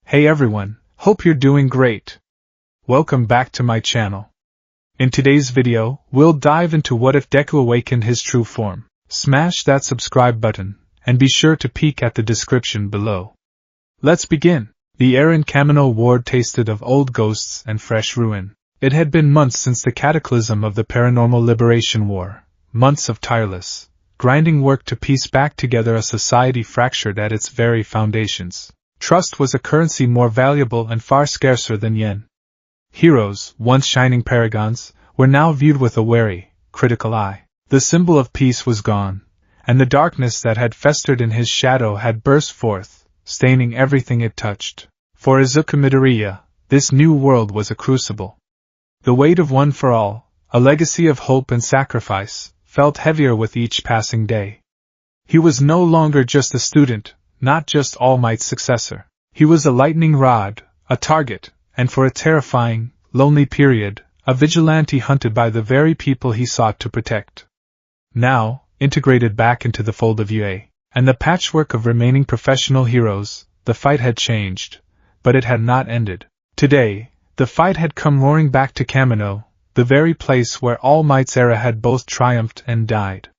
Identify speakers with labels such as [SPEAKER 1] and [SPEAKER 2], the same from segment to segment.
[SPEAKER 1] Hey everyone, hope you're doing great. Welcome back to my channel. In today's video, we'll dive into what if Deku awakened his true form. Smash that subscribe button, and be sure to peek at the description below. Let's begin. The air in Kamino Ward tasted of old ghosts and fresh ruin. It had been months since the cataclysm of the Paranormal Liberation War, months of tireless, grinding work to piece back together a society fractured at its very foundations. Trust was a currency more valuable and far scarcer than yen. Heroes, once shining paragons, were now viewed with a wary, critical eye. The symbol of peace was gone, and the darkness that had festered in his shadow had burst forth, staining everything it touched. For Izuku Midoriya, this new world was a crucible. The weight of One for All, a legacy of hope and sacrifice, felt heavier with each passing day. He was no longer just a student, not just All Might's successor. He was a lightning rod, a target, and for a terrifying, lonely period, a vigilante hunted by the very people he sought to protect. Now, integrated back into the fold of UA, and the patchwork of remaining professional heroes, the fight had changed, but it had not ended. Today, the fight had come roaring back to Kamino, the very place where All Might's era had both triumphed and died.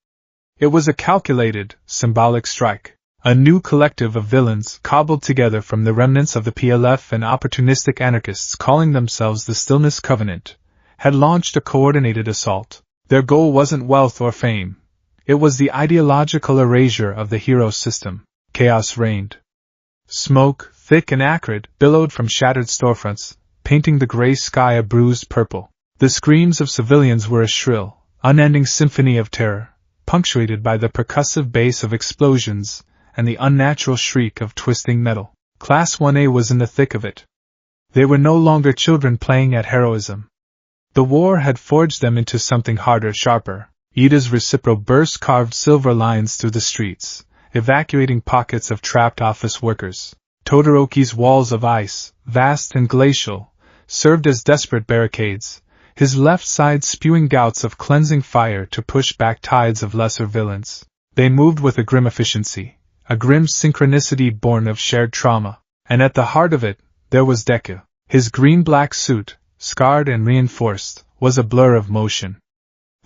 [SPEAKER 1] It was a calculated, symbolic strike. A new collective of villains cobbled together from the remnants of the PLF and opportunistic anarchists calling themselves the Stillness Covenant, had launched a coordinated assault. Their goal wasn't wealth or fame. It was the ideological erasure of the hero system. Chaos reigned. Smoke, thick and acrid, billowed from shattered storefronts, painting the gray sky a bruised purple. The screams of civilians were a shrill, unending symphony of terror, punctuated by the percussive bass of explosions and the unnatural shriek of twisting metal. Class 1A was in the thick of it. They were no longer children playing at heroism. The war had forged them into something harder, sharper. Ida's Recipro burst carved silver lines through the streets, evacuating pockets of trapped office workers. Todoroki's walls of ice, vast and glacial, served as desperate barricades, his left side spewing gouts of cleansing fire to push back tides of lesser villains. They moved with a grim efficiency, a grim synchronicity born of shared trauma, and at the heart of it, there was Deku. His green-black suit, scarred and reinforced, was a blur of motion.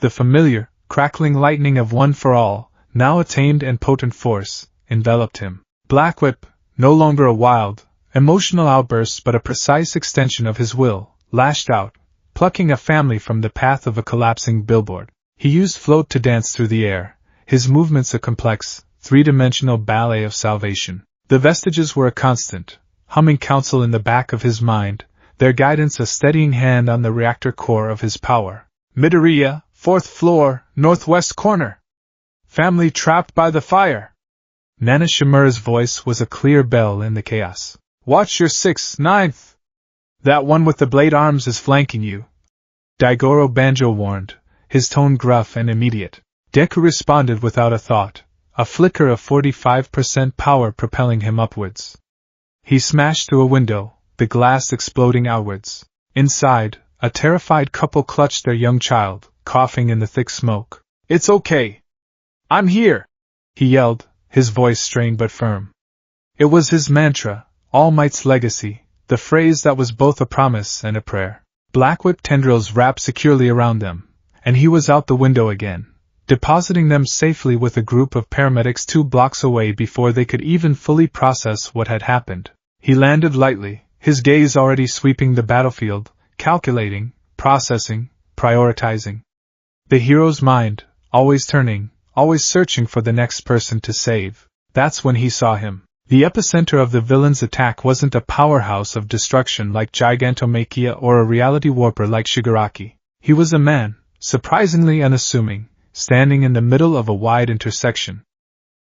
[SPEAKER 1] The familiar, crackling lightning of One for All, now a tamed and potent force, enveloped him. Black Whip, no longer a wild, emotional outburst but a precise extension of his will, lashed out, plucking a family from the path of a collapsing billboard. He used float to dance through the air, his movements a complex, three-dimensional ballet of salvation. The vestiges were a constant, humming counsel in the back of his mind, their guidance a steadying hand on the reactor core of his power. Midoriya, 4th floor, northwest corner. Family trapped by the fire. Nana Shimura's voice was a clear bell in the chaos. Watch your 6th, 9th. That one with the blade arms is flanking you. Daigoro Banjo warned, his tone gruff and immediate. Deku responded without a thought, a flicker of 45% power propelling him upwards. He smashed through a window, the glass exploding outwards. Inside, a terrified couple clutched their young child, coughing in the thick smoke. It's okay. I'm here, he yelled, his voice strained but firm. It was his mantra, All Might's legacy, the phrase that was both a promise and a prayer. Black Whip tendrils wrapped securely around them, and he was out the window again, depositing them safely with a group of paramedics 2 blocks away before they could even fully process what had happened. He landed lightly, his gaze already sweeping the battlefield, calculating, processing, prioritizing. The hero's mind, always turning, always searching for the next person to save. That's when he saw him. The epicenter of the villain's attack wasn't a powerhouse of destruction like Gigantomachia or a reality warper like Shigaraki. He was a man, surprisingly unassuming, standing in the middle of a wide intersection.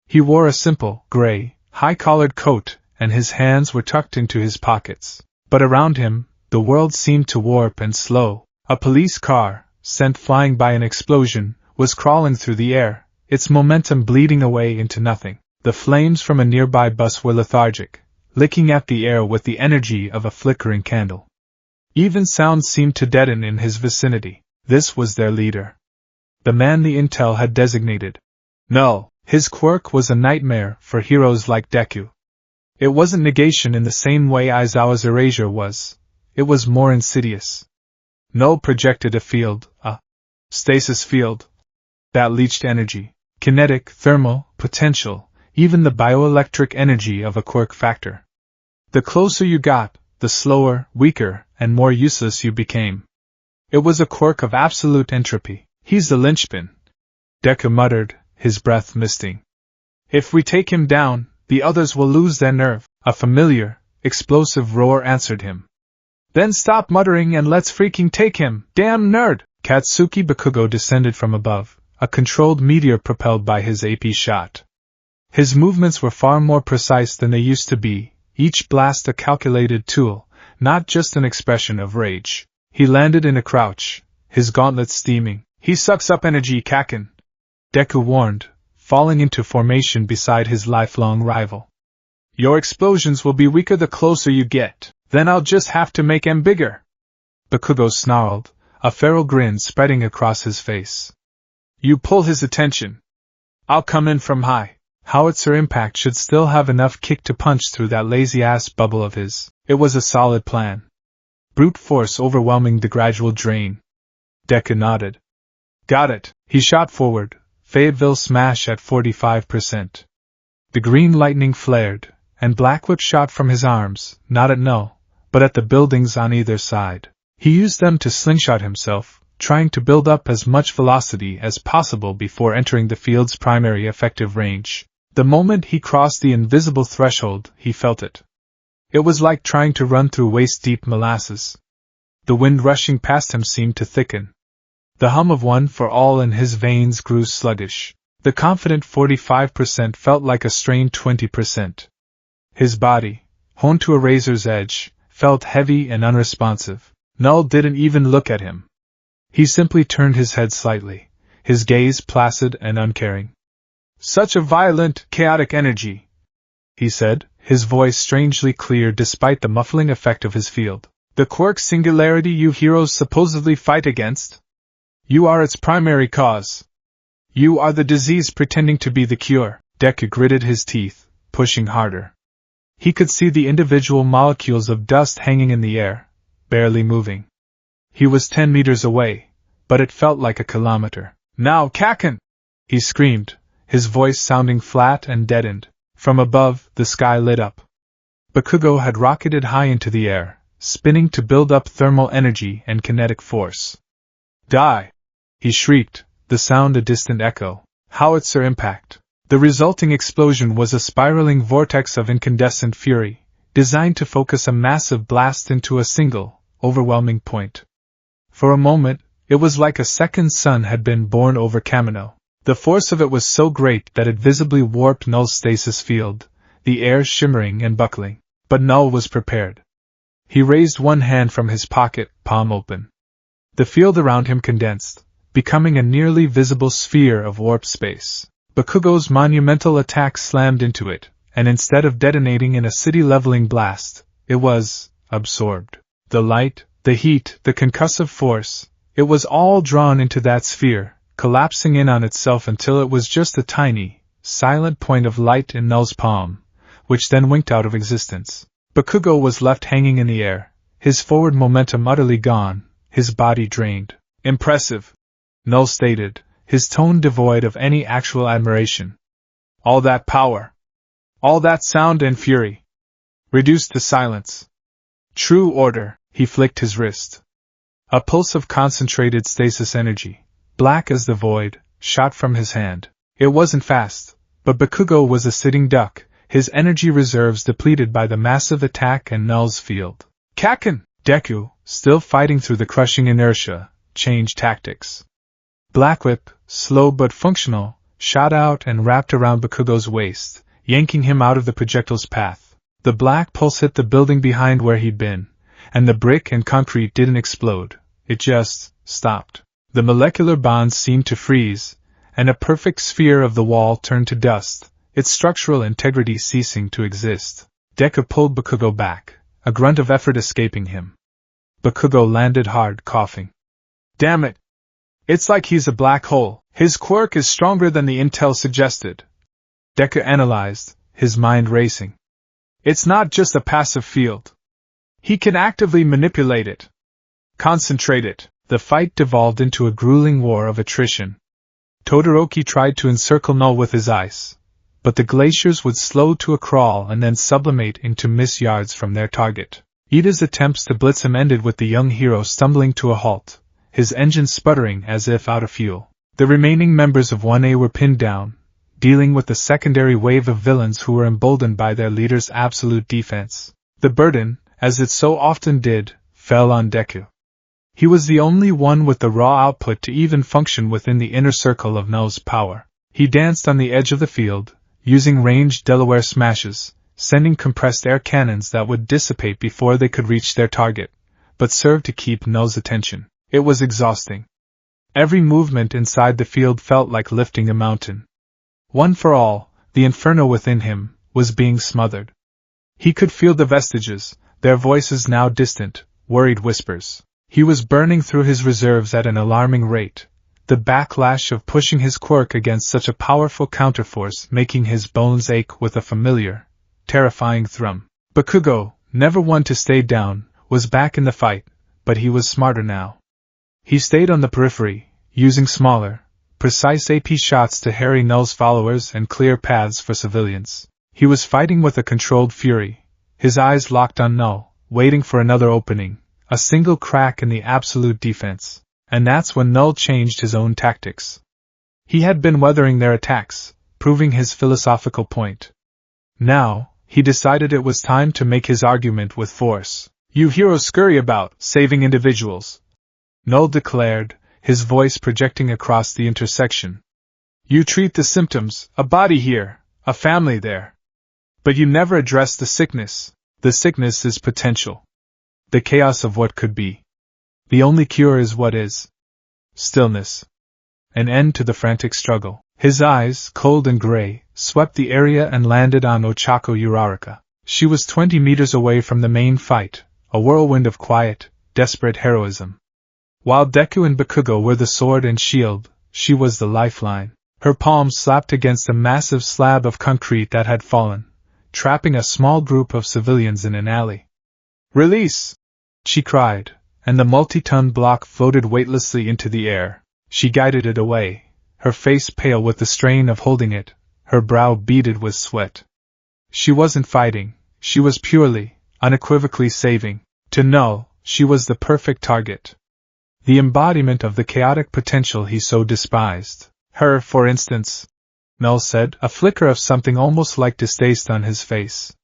[SPEAKER 1] He wore a simple, gray, high-collared coat, and his hands were tucked into his pockets. But around him, the world seemed to warp and slow. A police car, sent flying by an explosion, was crawling through the air, its momentum bleeding away into nothing. The flames from a nearby bus were lethargic, licking at the air with the energy of a flickering candle. Even sound seemed to deaden in his vicinity. This was their leader. The man the intel had designated. No, his quirk was a nightmare for heroes like Deku. It wasn't negation in the same way Aizawa's erasure was. It was more insidious. Null projected a field, a stasis field, that leached energy, kinetic, thermal, potential, even the bioelectric energy of a quirk factor. The closer you got, the slower, weaker, and more useless you became. It was a quirk of absolute entropy. He's the linchpin, Deku muttered, his breath misting. If we take him down, the others will lose their nerve. A familiar, explosive roar answered him. Then stop muttering and let's freaking take him, damn nerd! Katsuki Bakugo descended from above, a controlled meteor propelled by his AP shot. His movements were far more precise than they used to be, each blast a calculated tool, not just an expression of rage. He landed in a crouch, his gauntlets steaming. He sucks up energy, Kaken, Deku warned, falling into formation beside his lifelong rival. Your explosions will be weaker the closer you get, then I'll just have to make 'em bigger. Bakugo snarled, a feral grin spreading across his face. You pull his attention. I'll come in from high. Howitzer Impact should still have enough kick to punch through that lazy-ass bubble of his. It was a solid plan. Brute force overwhelming the gradual drain. Deku nodded. Got it. He shot forward, Fayetteville smash at 45%. The green lightning flared, and Blackwhip shot from his arms, not at Null, but at the buildings on either side. He used them to slingshot himself, trying to build up as much velocity as possible before entering the field's primary effective range. The moment he crossed the invisible threshold, he felt it. It was like trying to run through waist-deep molasses. The wind rushing past him seemed to thicken. The hum of one for all in his veins grew sluggish. The confident 45% felt like a strained 20%. His body, honed to a razor's edge, felt heavy and unresponsive. Null didn't even look at him. He simply turned his head slightly, his gaze placid and uncaring. Such a violent, chaotic energy, he said, his voice strangely clear despite the muffling effect of his field. The quirk singularity you heroes supposedly fight against? You are its primary cause. You are the disease pretending to be the cure. Deku gritted his teeth, pushing harder. He could see the individual molecules of dust hanging in the air, barely moving. He was 10 meters away, but it felt like a kilometer. Now, Kaken! He screamed, his voice sounding flat and deadened. From above, the sky lit up. Bakugo had rocketed high into the air, spinning to build up thermal energy and kinetic force. Die! He shrieked, the sound a distant echo. Howitzer Impact. The resulting explosion was a spiraling vortex of incandescent fury, designed to focus a massive blast into a single, overwhelming point. For a moment, it was like a second sun had been born over Kamino. The force of it was so great that it visibly warped Null's stasis field, the air shimmering and buckling. But Null was prepared. He raised one hand from his pocket, palm open. The field around him condensed, becoming a nearly visible sphere of warp space. Bakugo's monumental attack slammed into it, and instead of detonating in a city-leveling blast, it was absorbed. The light, the heat, the concussive force, it was all drawn into that sphere, collapsing in on itself until it was just a tiny, silent point of light in Null's palm, which then winked out of existence. Bakugo was left hanging in the air, his forward momentum utterly gone, his body drained. Impressive, Null stated, his tone devoid of any actual admiration. All that power, all that sound and fury, reduced to silence. True order, he flicked his wrist. A pulse of concentrated stasis energy, black as the void, shot from his hand. It wasn't fast, but Bakugo was a sitting duck, his energy reserves depleted by the massive attack and Null's field. Kaken! Deku, still fighting through the crushing inertia, changed tactics. Blackwhip, slow but functional, shot out and wrapped around Bakugo's waist, yanking him out of the projectile's path. The black pulse hit the building behind where he'd been, and the brick and concrete didn't explode, it just stopped. The molecular bonds seemed to freeze, and a perfect sphere of the wall turned to dust, its structural integrity ceasing to exist. Deku pulled Bakugo back, a grunt of effort escaping him. Bakugo landed hard, coughing. Damn it! It's like he's a black hole. His quirk is stronger than the intel suggested. Deku analyzed, his mind racing. It's not just a passive field. He can actively manipulate it. Concentrate it. The fight devolved into a grueling war of attrition. Todoroki tried to encircle Null with his ice, but the glaciers would slow to a crawl and then sublimate into mist yards from their target. Ida's attempts to blitz him ended with the young hero stumbling to a halt, his engine sputtering as if out of fuel. The remaining members of 1A were pinned down, dealing with the secondary wave of villains who were emboldened by their leader's absolute defense. The burden, as it so often did, fell on Deku. He was the only one with the raw output to even function within the inner circle of Null's power. He danced on the edge of the field, using ranged Delaware smashes, sending compressed air cannons that would dissipate before they could reach their target, but served to keep Null's attention. It was exhausting. Every movement inside the field felt like lifting a mountain. One for all, the inferno within him was being smothered. He could feel the vestiges, their voices now distant, worried whispers. He was burning through his reserves at an alarming rate, the backlash of pushing his quirk against such a powerful counterforce making his bones ache with a familiar, terrifying thrum. Bakugo, never one to stay down, was back in the fight, but he was smarter now. He stayed on the periphery, using smaller, precise AP shots to harry Null's followers and clear paths for civilians. He was fighting with a controlled fury, his eyes locked on Null, waiting for another opening, a single crack in the absolute defense. And that's when Null changed his own tactics. He had been weathering their attacks, proving his philosophical point. Now, he decided it was time to make his argument with force. You heroes scurry about, saving individuals, Null declared, his voice projecting across the intersection. You treat the symptoms, a body here, a family there. But you never address the sickness. The sickness is potential. The chaos of what could be. The only cure is what is. Stillness. An end to the frantic struggle. His eyes, cold and gray, swept the area and landed on Ochako Uraraka. She was 20 meters away from the main fight, a whirlwind of quiet, desperate heroism. While Deku and Bakugo were the sword and shield, she was the lifeline. Her palms slapped against a massive slab of concrete that had fallen, trapping a small group of civilians in an alley. Release! She cried, and the multi-ton block floated weightlessly into the air. She guided it away, her face pale with the strain of holding it, her brow beaded with sweat. She wasn't fighting, she was purely, unequivocally saving. To Null, she was the perfect target. The embodiment of the chaotic potential he so despised. Her, for instance, Null said, a flicker of something almost like distaste on his face.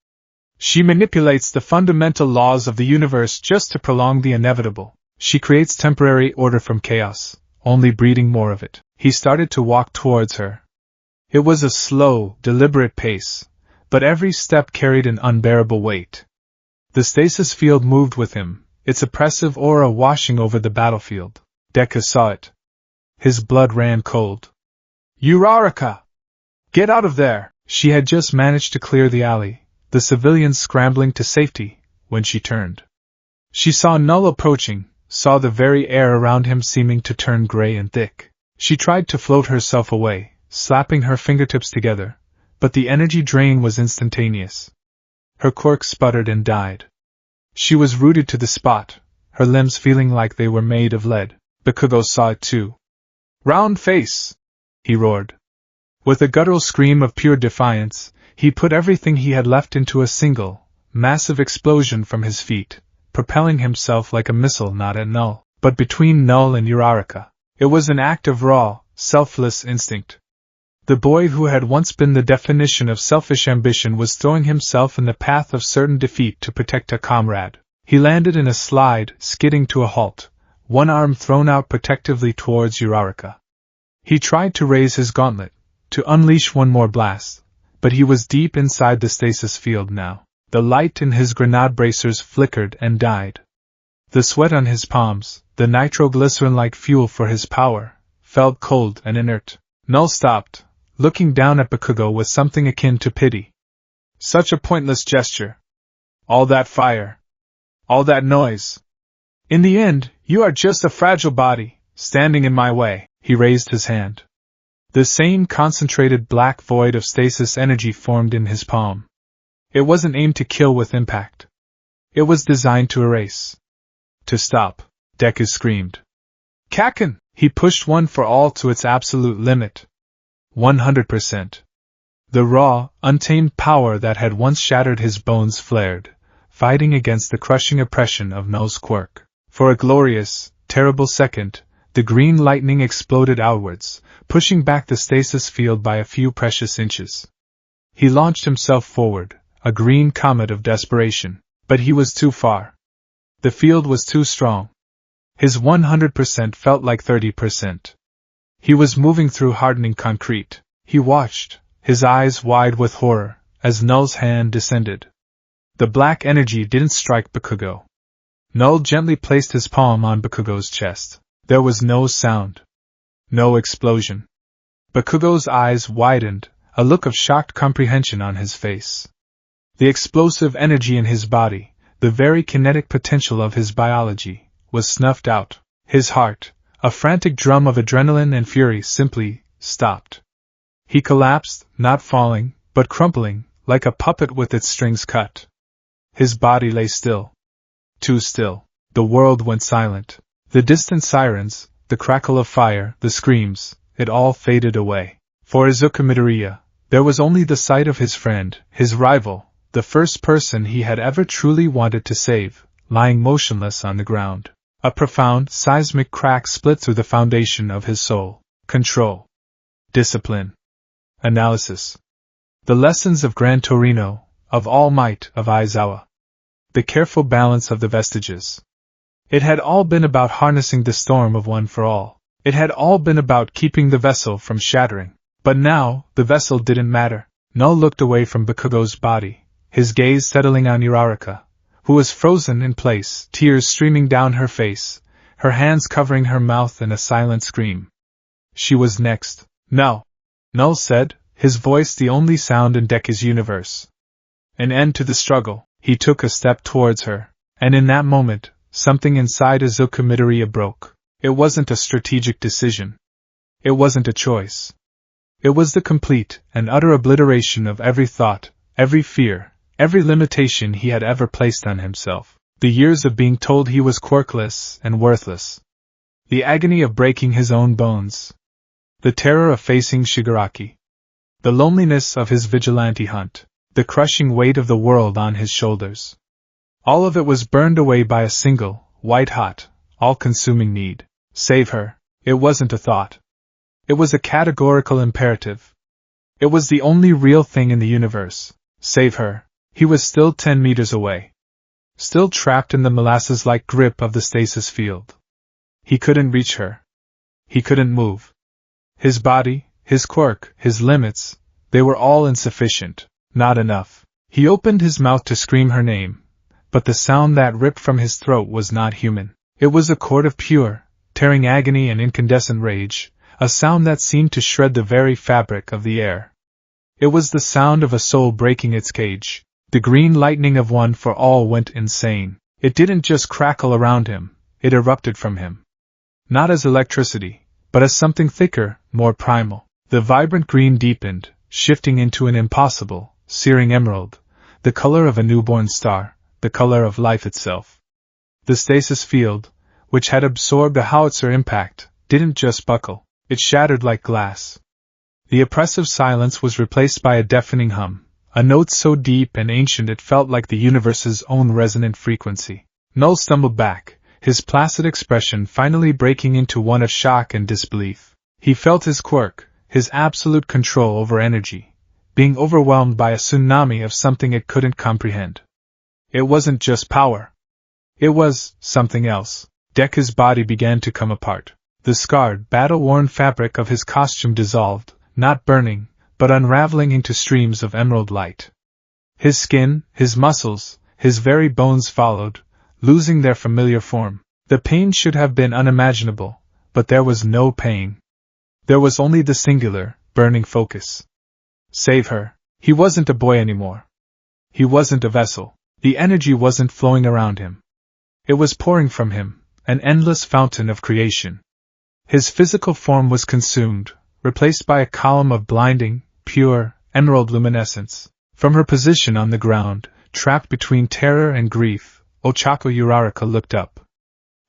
[SPEAKER 1] She manipulates the fundamental laws of the universe just to prolong the inevitable. She creates temporary order from chaos, only breeding more of it. He started to walk towards her. It was a slow, deliberate pace, but every step carried an unbearable weight. The stasis field moved with him, its oppressive aura washing over the battlefield. Deku saw it. His blood ran cold. Uraraka! Get out of there! She had just managed to clear the alley, the civilians scrambling to safety, when she turned. She saw Null approaching, saw the very air around him seeming to turn gray and thick. She tried to float herself away, slapping her fingertips together, but the energy drain was instantaneous. Her quirk sputtered and died. She was rooted to the spot, her limbs feeling like they were made of lead. Bakugo saw it too. Round face! He roared. With a guttural scream of pure defiance, he put everything he had left into a single, massive explosion from his feet, propelling himself like a missile not at Null, but between Null and Uraraka. It was an act of raw, selfless instinct. The boy who had once been the definition of selfish ambition was throwing himself in the path of certain defeat to protect a comrade. He landed in a slide, skidding to a halt, one arm thrown out protectively towards Uraraka. He tried to raise his gauntlet, to unleash one more blast, but he was deep inside the stasis field now. The light in his grenade bracers flickered and died. The sweat on his palms, the nitroglycerin-like fuel for his power, felt cold and inert. Null stopped, looking down at Bakugo with something akin to pity. Such a pointless gesture. All that fire. All that noise. In the end, you are just a fragile body, standing in my way. He raised his hand. The same concentrated black void of stasis energy formed in his palm. It wasn't aimed to kill with impact. It was designed to erase. To stop, Deku screamed. Kaken! He pushed one for all to its absolute limit. 100%. The raw, untamed power that had once shattered his bones flared, fighting against the crushing oppression of Null's quirk. For a glorious, terrible second, the green lightning exploded outwards, pushing back the stasis field by a few precious inches. He launched himself forward, a green comet of desperation, but he was too far. The field was too strong. His 100% felt like 30%. He was moving through hardening concrete. He watched, his eyes wide with horror, as Null's hand descended. The black energy didn't strike Bakugo. Null gently placed his palm on Bakugo's chest. There was no sound. No explosion. Bakugo's eyes widened, a look of shocked comprehension on his face. The explosive energy in his body, the very kinetic potential of his biology, was snuffed out. His heart, a frantic drum of adrenaline and fury, simply stopped. He collapsed, not falling, but crumpling, like a puppet with its strings cut. His body lay still. Too still. The world went silent. The distant sirens, the crackle of fire, the screams, it all faded away. For Izuku Midoriya, there was only the sight of his friend, his rival, the first person he had ever truly wanted to save, lying motionless on the ground. A profound, seismic crack split through the foundation of his soul. Control. Discipline. Analysis. The lessons of Gran Torino, of All Might, of Aizawa. The careful balance of the vestiges. It had all been about harnessing the storm of one for all. It had all been about keeping the vessel from shattering. But now, the vessel didn't matter. Null looked away from Bakugo's body, his gaze settling on Uraraka, who was frozen in place, tears streaming down her face, her hands covering her mouth in a silent scream. She was next. No. Null said, his voice the only sound in Deku's universe. An end to the struggle. He took a step towards her, and in that moment, something inside Izuku Midoriya broke. It wasn't a strategic decision. It wasn't a choice. It was the complete and utter obliteration of every thought, every fear, every limitation he had ever placed on himself. The years of being told he was quirkless and worthless. The agony of breaking his own bones. The terror of facing Shigaraki. The loneliness of his vigilante hunt. The crushing weight of the world on his shoulders. All of it was burned away by a single, white-hot, all-consuming need. Save her. It wasn't a thought. It was a categorical imperative. It was the only real thing in the universe. Save her. He was still 10 meters away. Still trapped in the molasses-like grip of the stasis field. He couldn't reach her. He couldn't move. His body, his quirk, his limits, they were all insufficient. Not enough. He opened his mouth to scream her name, but the sound that ripped from his throat was not human. It was a chord of pure, tearing agony and incandescent rage, a sound that seemed to shred the very fabric of the air. It was the sound of a soul breaking its cage. The green lightning of one for all went insane. It didn't just crackle around him, it erupted from him. Not as electricity, but as something thicker, more primal. The vibrant green deepened, shifting into an impossible, searing emerald, the color of a newborn star, the color of life itself. The stasis field, which had absorbed a howitzer impact, didn't just buckle, it shattered like glass. The oppressive silence was replaced by a deafening hum, a note so deep and ancient it felt like the universe's own resonant frequency. Null stumbled back, his placid expression finally breaking into one of shock and disbelief. He felt his quirk, his absolute control over energy, being overwhelmed by a tsunami of something it couldn't comprehend. It wasn't just power. It was something else. Deku's body began to come apart. The scarred, battle-worn fabric of his costume dissolved, not burning, but unraveling into streams of emerald light. His skin, his muscles, his very bones followed, losing their familiar form. The pain should have been unimaginable, but there was no pain. There was only the singular, burning focus. Save her. He wasn't a boy anymore. He wasn't a vessel. The energy wasn't flowing around him. It was pouring from him, an endless fountain of creation. His physical form was consumed, replaced by a column of blinding, pure, emerald luminescence. From her position on the ground, trapped between terror and grief, Ochako Uraraka looked up.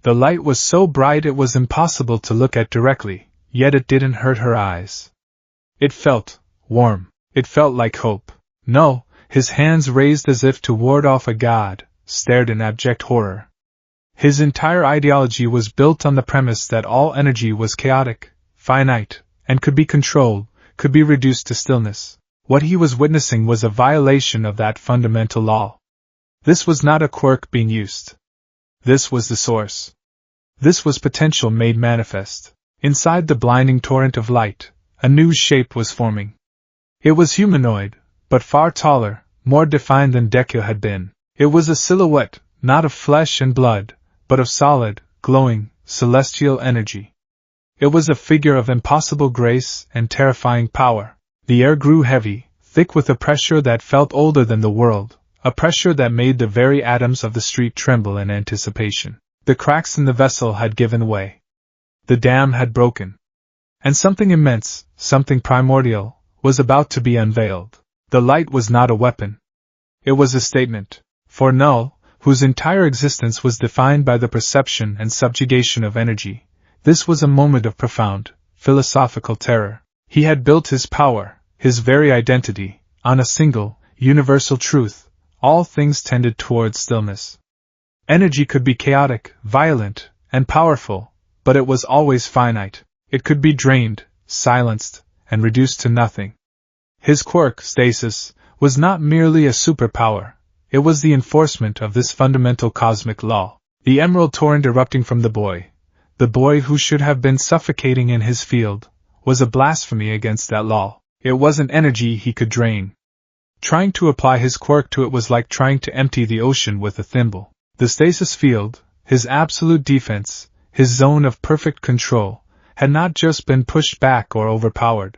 [SPEAKER 1] The light was so bright it was impossible to look at directly, yet it didn't hurt her eyes. It felt warm. It felt like hope. No, his hands raised as if to ward off a god, stared in abject horror. His entire ideology was built on the premise that all energy was chaotic, finite, and could be controlled, could be reduced to stillness. What he was witnessing was a violation of that fundamental law. This was not a quirk being used. This was the source. This was potential made manifest. Inside the blinding torrent of light, a new shape was forming. It was humanoid, but far taller, more defined than Deku had been. It was a silhouette, not of flesh and blood, but of solid, glowing, celestial energy. It was a figure of impossible grace and terrifying power. The air grew heavy, thick with a pressure that felt older than the world, a pressure that made the very atoms of the street tremble in anticipation. The cracks in the vessel had given way. The dam had broken. And something immense, something primordial, was about to be unveiled. The light was not a weapon. It was a statement. For Null, whose entire existence was defined by the perception and subjugation of energy, this was a moment of profound, philosophical terror. He had built his power, his very identity, on a single, universal truth: all things tended towards stillness. Energy could be chaotic, violent, and powerful, but it was always finite. It could be drained, silenced, and reduced to nothing. His quirk, stasis, was not merely a superpower. It was the enforcement of this fundamental cosmic law. The emerald torrent erupting from the boy who should have been suffocating in his field, was a blasphemy against that law. It wasn't energy he could drain. Trying to apply his quirk to it was like trying to empty the ocean with a thimble. The stasis field, his absolute defense, his zone of perfect control, had not just been pushed back or overpowered.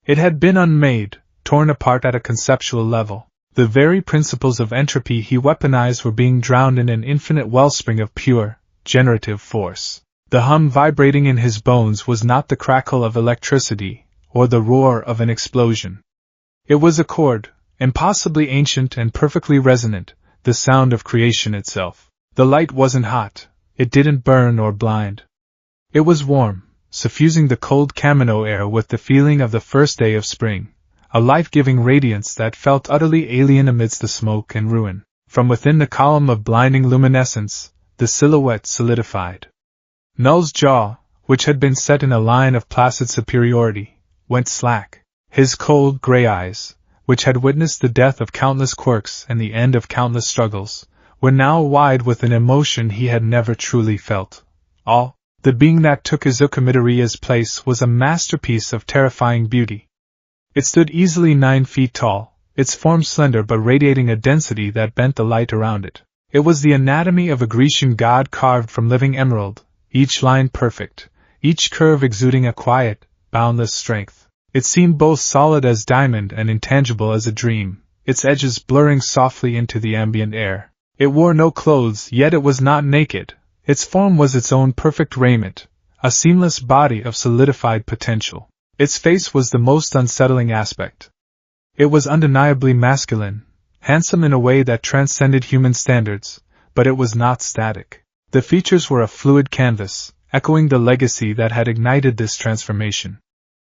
[SPEAKER 1] It had been unmade, torn apart at a conceptual level. The very principles of entropy he weaponized were being drowned in an infinite wellspring of pure, generative force. The hum vibrating in his bones was not the crackle of electricity, or the roar of an explosion. It was a chord, impossibly ancient and perfectly resonant, the sound of creation itself. The light wasn't hot, it didn't burn or blind. It was warm, suffusing the cold Kamino air with the feeling of the first day of spring, a life-giving radiance that felt utterly alien amidst the smoke and ruin. From within the column of blinding luminescence, the silhouette solidified. Null's jaw, which had been set in a line of placid superiority, went slack. His cold, gray eyes, which had witnessed the death of countless quirks and the end of countless struggles, were now wide with an emotion he had never truly felt. The being that took Izuku Midoriya's place was a masterpiece of terrifying beauty. It stood easily 9 feet tall, its form slender but radiating a density that bent the light around it. It was the anatomy of a Grecian god carved from living emerald, each line perfect, each curve exuding a quiet, boundless strength. It seemed both solid as diamond and intangible as a dream, its edges blurring softly into the ambient air. It wore no clothes, yet it was not naked. Its form was its own perfect raiment, a seamless body of solidified potential. Its face was the most unsettling aspect. It was undeniably masculine, handsome in a way that transcended human standards, but it was not static. The features were a fluid canvas, echoing the legacy that had ignited this transformation.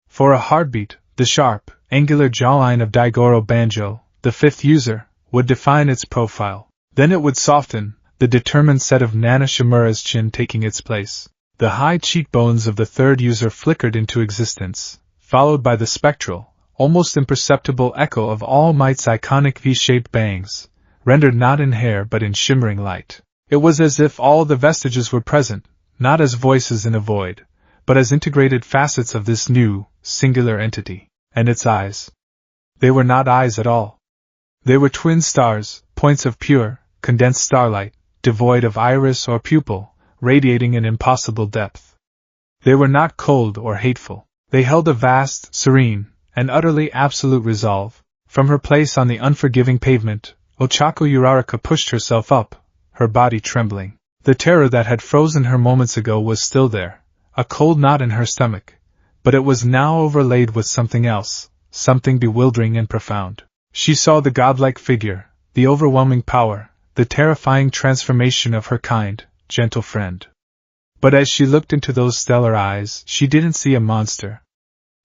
[SPEAKER 1] For a heartbeat, the sharp, angular jawline of Daigoro Banjo, the fifth user, would define its profile. Then it would soften, the determined set of Nana Shimura's chin taking its place. The high cheekbones of the third user flickered into existence, followed by the spectral, almost imperceptible echo of All Might's iconic V-shaped bangs, rendered not in hair but in shimmering light. It was as if all the vestiges were present, not as voices in a void, but as integrated facets of this new, singular entity. And its eyes. They were not eyes at all. They were twin stars, points of pure, condensed starlight, devoid of iris or pupil, radiating an impossible depth. They were not cold or hateful. They held a vast, serene, and utterly absolute resolve. From her place on the unforgiving pavement, Ochako Uraraka pushed herself up, her body trembling. The terror that had frozen her moments ago was still there, a cold knot in her stomach, but it was now overlaid with something else, something bewildering and profound. She saw the godlike figure, the overwhelming power, the terrifying transformation of her kind, gentle friend. But as she looked into those stellar eyes, she didn't see a monster.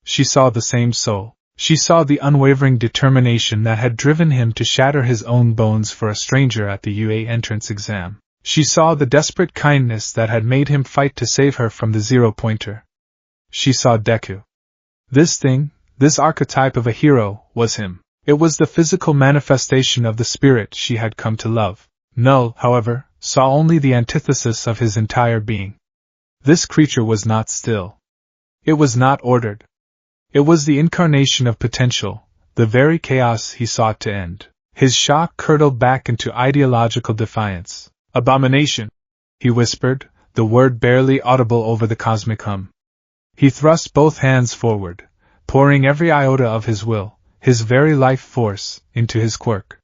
[SPEAKER 1] She saw the same soul. She saw the unwavering determination that had driven him to shatter his own bones for a stranger at the UA entrance exam. She saw the desperate kindness that had made him fight to save her from the zero-pointer. She saw Deku. This thing, this archetype of a hero, was him. It was the physical manifestation of the spirit she had come to love. Null, however, saw only the antithesis of his entire being. This creature was not still. It was not ordered. It was the incarnation of potential, the very chaos he sought to end. His shock curdled back into ideological defiance. "Abomination!" he whispered, the word barely audible over the cosmic hum. He thrust both hands forward, pouring every iota of his will, his very life force, into his quirk.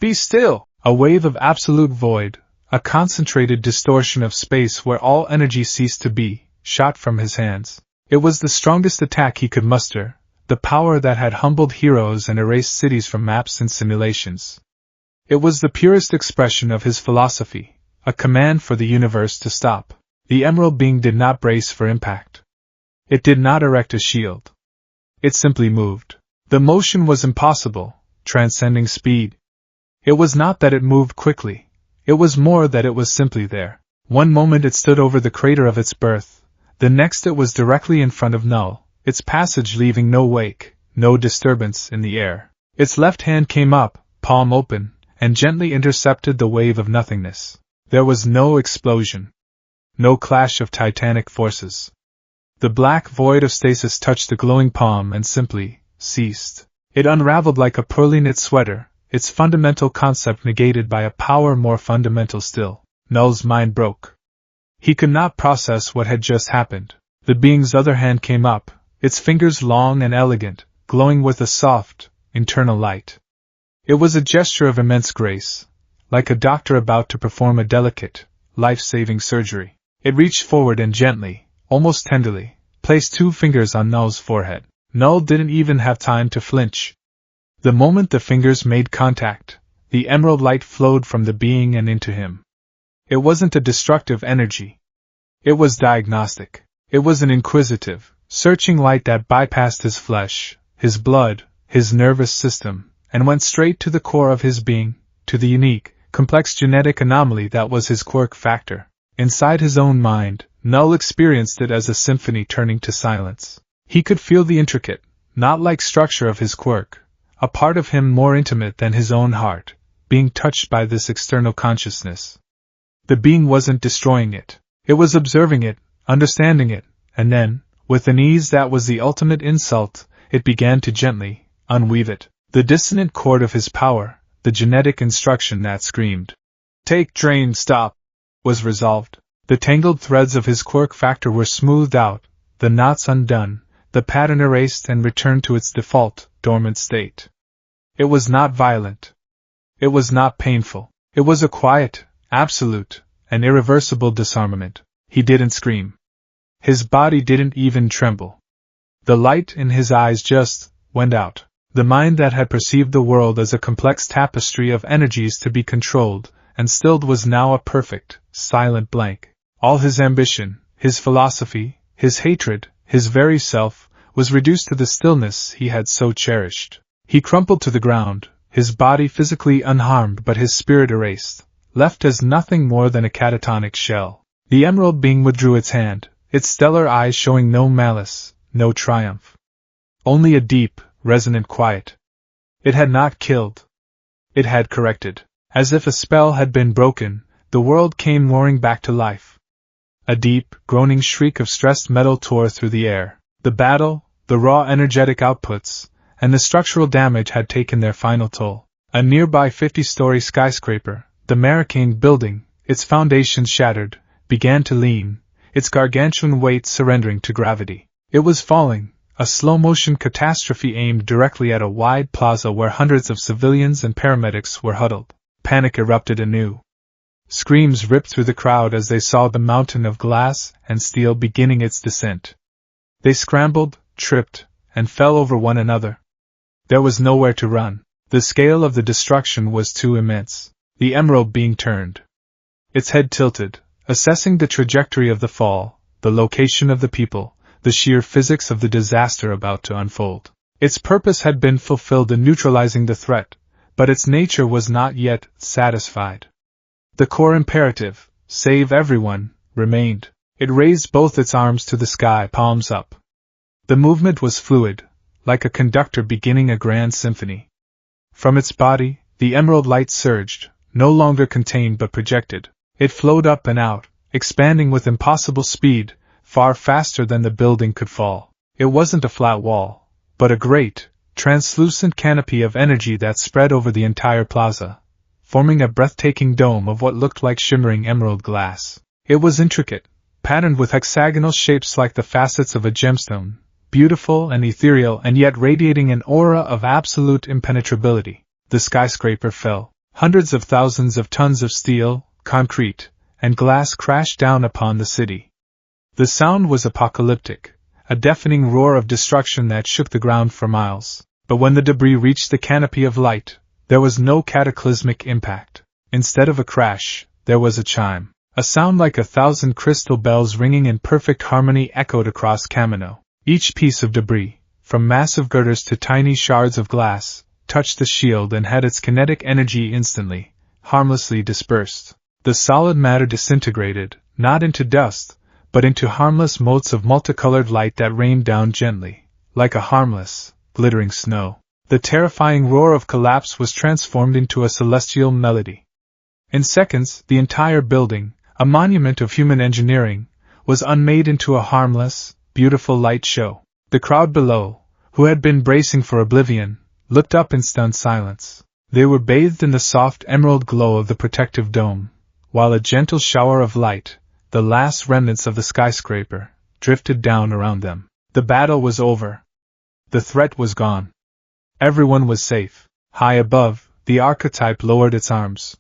[SPEAKER 1] "Be still!" A wave of absolute void, a concentrated distortion of space where all energy ceased to be, shot from his hands. It was the strongest attack he could muster, the power that had humbled heroes and erased cities from maps and simulations. It was the purest expression of his philosophy, a command for the universe to stop. The emerald being did not brace for impact. It did not erect a shield. It simply moved. The motion was impossible, transcending speed. It was not that it moved quickly, it was more that it was simply there. One moment it stood over the crater of its birth, the next it was directly in front of Null, its passage leaving no wake, no disturbance in the air. Its left hand came up, palm open, and gently intercepted the wave of nothingness. There was no explosion. No clash of titanic forces. The black void of stasis touched the glowing palm and simply ceased. It unraveled like a poorly knit sweater, its fundamental concept negated by a power more fundamental still. Null's mind broke. He could not process what had just happened. The being's other hand came up, its fingers long and elegant, glowing with a soft, internal light. It was a gesture of immense grace, like a doctor about to perform a delicate, life-saving surgery. It reached forward and gently, almost tenderly, placed 2 fingers on Null's forehead. Null didn't even have time to flinch. The moment the fingers made contact, the emerald light flowed from the being and into him. It wasn't a destructive energy. It was diagnostic. It was an inquisitive, searching light that bypassed his flesh, his blood, his nervous system, and went straight to the core of his being, to the unique, complex genetic anomaly that was his quirk factor. Inside his own mind, Null experienced it as a symphony turning to silence. He could feel the intricate, knot-like structure of his quirk, a part of him more intimate than his own heart, being touched by this external consciousness. The being wasn't destroying it. It was observing it, understanding it, and then, with an ease that was the ultimate insult, it began to gently unweave it. The dissonant chord of his power, the genetic instruction that screamed, "Take drain, stop," was resolved. The tangled threads of his quirk factor were smoothed out, the knots undone, the pattern erased and returned to its default, dormant state. It was not violent. It was not painful. It was a quiet, absolute, and irreversible disarmament. He didn't scream. His body didn't even tremble. The light in his eyes just went out. The mind that had perceived the world as a complex tapestry of energies to be controlled and stilled was now a perfect, silent blank. All his ambition, his philosophy, his hatred, his very self, was reduced to the stillness he had so cherished. He crumpled to the ground, his body physically unharmed but his spirit erased, left as nothing more than a catatonic shell. The emerald being withdrew its hand, its stellar eyes showing no malice, no triumph. Only a deep, resonant quiet. It had not killed. It had corrected. As if a spell had been broken, the world came roaring back to life. A deep, groaning shriek of stressed metal tore through the air. The battle, the raw energetic outputs, and the structural damage had taken their final toll. A nearby 50-story skyscraper, the Marrakane building, its foundations shattered, began to lean, its gargantuan weight surrendering to gravity. It was falling, a slow-motion catastrophe aimed directly at a wide plaza where hundreds of civilians and paramedics were huddled. Panic erupted anew. Screams ripped through the crowd as they saw the mountain of glass and steel beginning its descent. They scrambled, tripped, and fell over one another. There was nowhere to run. The scale of the destruction was too immense, the emerald being turned. Its head tilted, assessing the trajectory of the fall, the location of the people, the sheer physics of the disaster about to unfold. Its purpose had been fulfilled in neutralizing the threat, but its nature was not yet satisfied. The core imperative, save everyone, remained. It raised both its arms to the sky, palms up. The movement was fluid, like a conductor beginning a grand symphony. From its body, the emerald light surged, no longer contained but projected. It flowed up and out, expanding with impossible speed, far faster than the building could fall. It wasn't a flat wall, but a great, translucent canopy of energy that spread over the entire plaza, forming a breathtaking dome of what looked like shimmering emerald glass. It was intricate, patterned with hexagonal shapes like the facets of a gemstone, beautiful and ethereal and yet radiating an aura of absolute impenetrability. The skyscraper fell. Hundreds of thousands of tons of steel, concrete, and glass crashed down upon the city. The sound was apocalyptic, a deafening roar of destruction that shook the ground for miles. But when the debris reached the canopy of light, there was no cataclysmic impact. Instead of a crash, there was a chime. A sound like 1,000 crystal bells ringing in perfect harmony echoed across Kamino. Each piece of debris, from massive girders to tiny shards of glass, touched the shield and had its kinetic energy instantly, harmlessly dispersed. The solid matter disintegrated, not into dust, but into harmless motes of multicolored light that rained down gently, like a harmless, glittering snow. The terrifying roar of collapse was transformed into a celestial melody. In seconds, the entire building, a monument of human engineering, was unmade into a harmless, beautiful light show. The crowd below, who had been bracing for oblivion, looked up in stunned silence. They were bathed in the soft emerald glow of the protective dome, while a gentle shower of light, the last remnants of the skyscraper, drifted down around them. The battle was over. The threat was gone. Everyone was safe. High above, the archetype lowered its arms.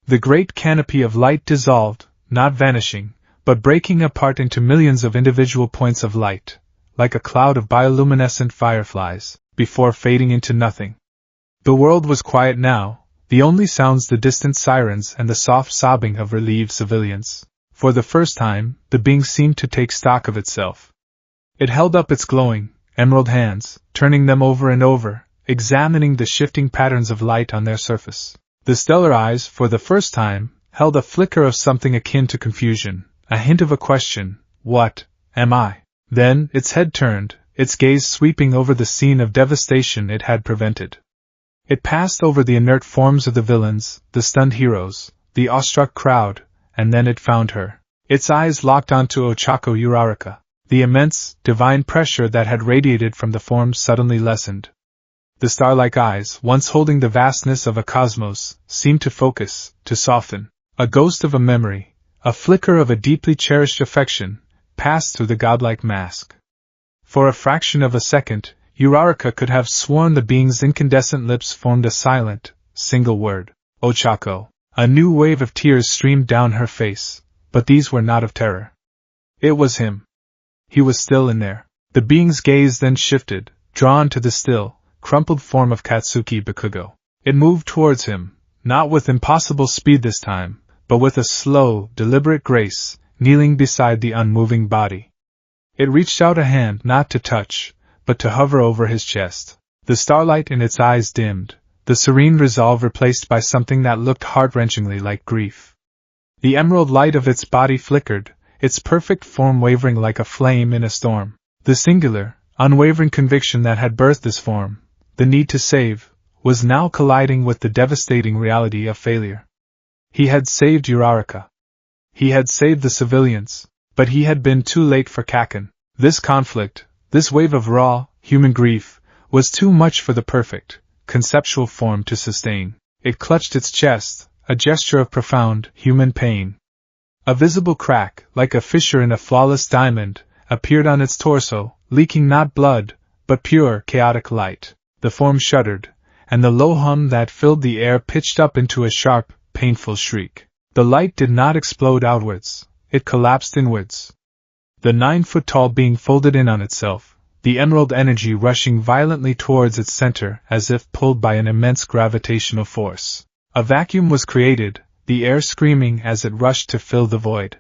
[SPEAKER 1] The great canopy of light dissolved, not vanishing, but breaking apart into millions of individual points of light, like a cloud of bioluminescent fireflies, before fading into nothing. The world was quiet now, the only sounds the distant sirens and the soft sobbing of relieved civilians. For the first time, the being seemed to take stock of itself. It held up its glowing, emerald hands, turning them over and over, examining the shifting patterns of light on their surface. The stellar eyes, for the first time, held a flicker of something akin to confusion, a hint of a question: what am I? Then, its head turned, its gaze sweeping over the scene of devastation it had prevented. It passed over the inert forms of the villains, the stunned heroes, the awestruck crowd, and then it found her. Its eyes locked onto Ochako Uraraka. The immense, divine pressure that had radiated from the form suddenly lessened. The star-like eyes, once holding the vastness of a cosmos, seemed to focus, to soften. A ghost of a memory, a flicker of a deeply cherished affection, passed through the godlike mask. For a fraction of a second, Uraraka could have sworn the being's incandescent lips formed a silent, single word: Ochako. A new wave of tears streamed down her face, but these were not of terror. It was him. He was still in there. The being's gaze then shifted, drawn to the still, crumpled form of Katsuki Bakugo. It moved towards him, not with impossible speed this time, but with a slow, deliberate grace, kneeling beside the unmoving body. It reached out a hand not to touch, but to hover over his chest. The starlight in its eyes dimmed, the serene resolve replaced by something that looked heart-wrenchingly like grief. The emerald light of its body flickered, its perfect form wavering like a flame in a storm. The singular, unwavering conviction that had birthed this form, the need to save, was now colliding with the devastating reality of failure. He had saved Uraraka. He had saved the civilians, but he had been too late for Kaken. This conflict, this wave of raw, human grief, was too much for the perfect, conceptual form to sustain. It clutched its chest, a gesture of profound, human pain. A visible crack, like a fissure in a flawless diamond, appeared on its torso, leaking not blood, but pure, chaotic light. The form shuddered, and the low hum that filled the air pitched up into a sharp, painful shriek. The light did not explode outwards, it collapsed inwards. The 9-foot-tall being folded in on itself, the emerald energy rushing violently towards its center as if pulled by an immense gravitational force. A vacuum was created, the air screaming as it rushed to fill the void.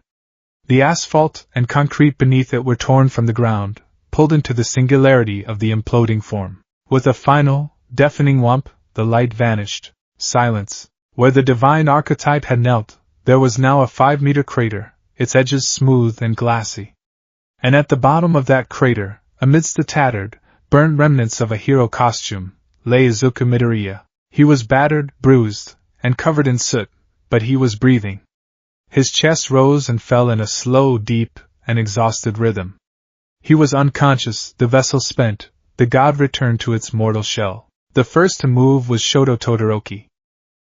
[SPEAKER 1] The asphalt and concrete beneath it were torn from the ground, pulled into the singularity of the imploding form. With a final, deafening whomp, the light vanished. Silence. Where the divine archetype had knelt, there was now a 5-meter crater, its edges smooth and glassy. And at the bottom of that crater, amidst the tattered, burnt remnants of a hero costume, lay Izuku Midoriya. He was battered, bruised, and covered in soot, but he was breathing. His chest rose and fell in a slow, deep, and exhausted rhythm. He was unconscious, the vessel spent, the god returned to its mortal shell. The first to move was Shoto Todoroki.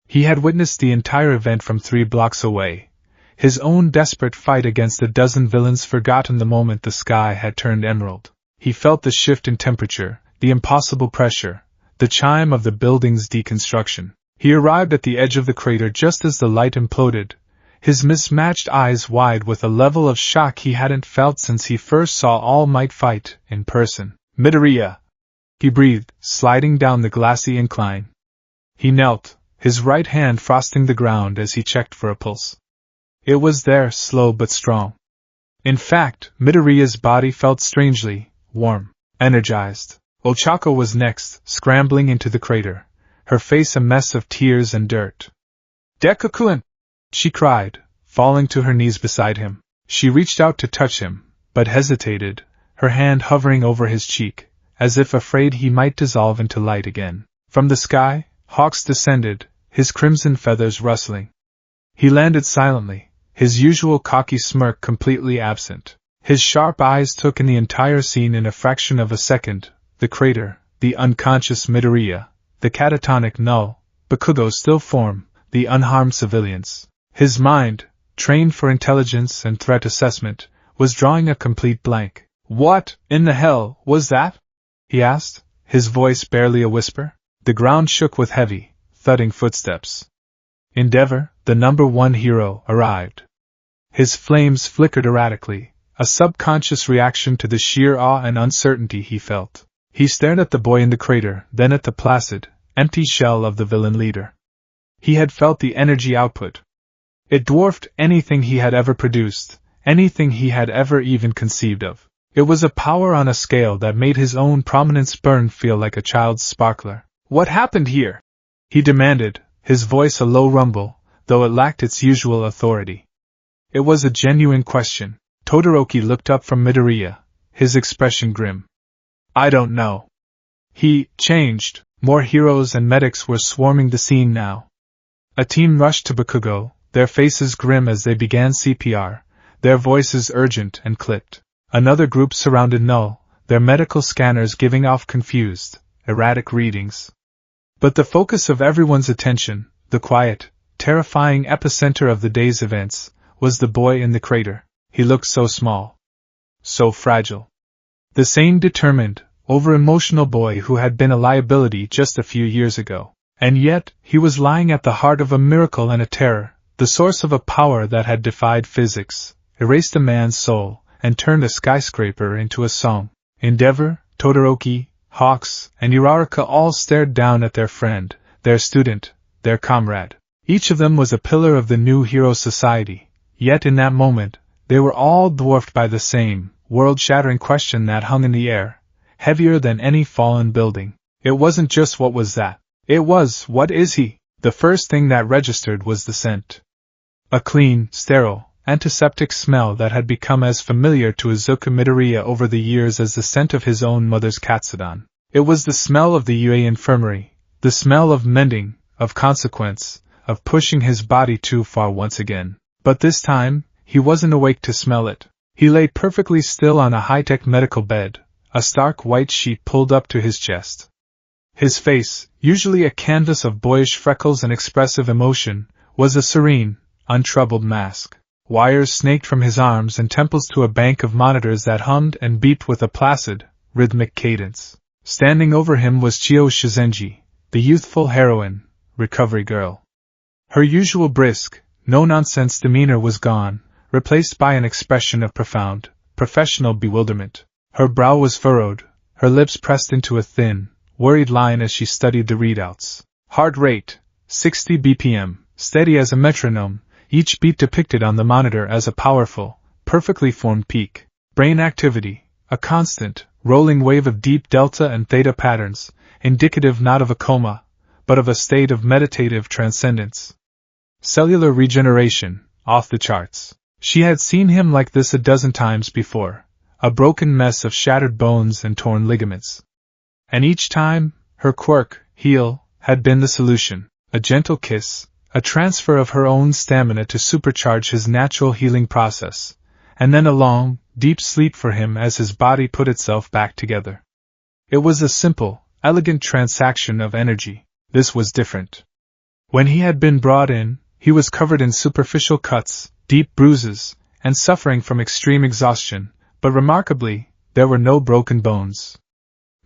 [SPEAKER 1] He had witnessed the entire event from 3 blocks away, his own desperate fight against a dozen villains forgotten the moment the sky had turned emerald. He felt the shift in temperature, the impossible pressure, the chime of the building's deconstruction. He arrived at the edge of the crater just as the light imploded, his mismatched eyes wide with a level of shock he hadn't felt since he first saw All Might fight in person. Midoriya! He breathed, sliding down the glassy incline. He knelt, his right hand frosting the ground as he checked for a pulse. It was there, slow but strong. In fact, Midoriya's body felt strangely warm, energized. Ochako was next, scrambling into the crater, her face a mess of tears and dirt. "Deku-kun!" she cried, falling to her knees beside him. She reached out to touch him, but hesitated, her hand hovering over his cheek, as if afraid he might dissolve into light again. From the sky, Hawks descended, his crimson feathers rustling. He landed silently, his usual cocky smirk completely absent. His sharp eyes took in the entire scene in a fraction of a second, the crater, the unconscious Midoriya, the catatonic null, Bakugo's still form, the unharmed civilians. His mind, trained for intelligence and threat assessment, was drawing a complete blank. "What in the hell was that?" he asked, his voice barely a whisper. The ground shook with heavy, thudding footsteps. Endeavor, the #1 hero, arrived. His flames flickered erratically, a subconscious reaction to the sheer awe and uncertainty he felt. He stared at the boy in the crater, then at the placid, empty shell of the villain leader. He had felt the energy output. It dwarfed anything he had ever produced, anything he had ever even conceived of. It was a power on a scale that made his own prominent sperm feel like a child's sparkler. "What happened here?" he demanded, his voice a low rumble, though it lacked its usual authority. It was a genuine question. Todoroki looked up from Midoriya, his expression grim. "I don't know." He changed. More heroes and medics were swarming the scene now. A team rushed to Bakugo, their faces grim as they began CPR, their voices urgent and clipped. Another group surrounded Null, their medical scanners giving off confused, erratic readings. But the focus of everyone's attention, the quiet, terrifying epicenter of the day's events, was the boy in the crater. He looked so small. So fragile. The same determined, over-emotional boy who had been a liability just a few years ago. And yet, he was lying at the heart of a miracle and a terror, the source of a power that had defied physics, erased a man's soul, and turned a skyscraper into a song. Endeavor, Todoroki, Hawks, and Uraraka all stared down at their friend, their student, their comrade. Each of them was a pillar of the new hero society, yet in that moment, they were all dwarfed by the same, world-shattering question that hung in the air, heavier than any fallen building. It wasn't just what was that. It was, what is he? The first thing that registered was the scent. A clean, sterile, antiseptic smell that had become as familiar to Izuku Midoriya over the years as the scent of his own mother's katsudon. It was the smell of the UA infirmary, the smell of mending, of consequence, of pushing his body too far once again. But this time, he wasn't awake to smell it. He lay perfectly still on a high-tech medical bed, a stark white sheet pulled up to his chest. His face, usually a canvas of boyish freckles and expressive emotion, was a serene, untroubled mask. Wires snaked from his arms and temples to a bank of monitors that hummed and beeped with a placid, rhythmic cadence. Standing over him was Chio Shizenji, the youthful heroine, recovery girl. Her usual brisk, no-nonsense demeanor was gone, replaced by an expression of profound, professional bewilderment. Her brow was furrowed, her lips pressed into a thin, worried line as she studied the readouts. Heart rate, 60 BPM, steady as a metronome, each beat depicted on the monitor as a powerful, perfectly formed peak. Brain activity, a constant, rolling wave of deep delta and theta patterns, indicative not of a coma, but of a state of meditative transcendence. Cellular regeneration, off the charts. She had seen him like this a dozen times before, a broken mess of shattered bones and torn ligaments. And each time, her quirk, heal, had been the solution. A gentle kiss, a transfer of her own stamina to supercharge his natural healing process, and then a long, deep sleep for him as his body put itself back together. It was a simple, elegant transaction of energy. This was different. When he had been brought in, he was covered in superficial cuts, deep bruises, and suffering from extreme exhaustion, but remarkably, there were no broken bones.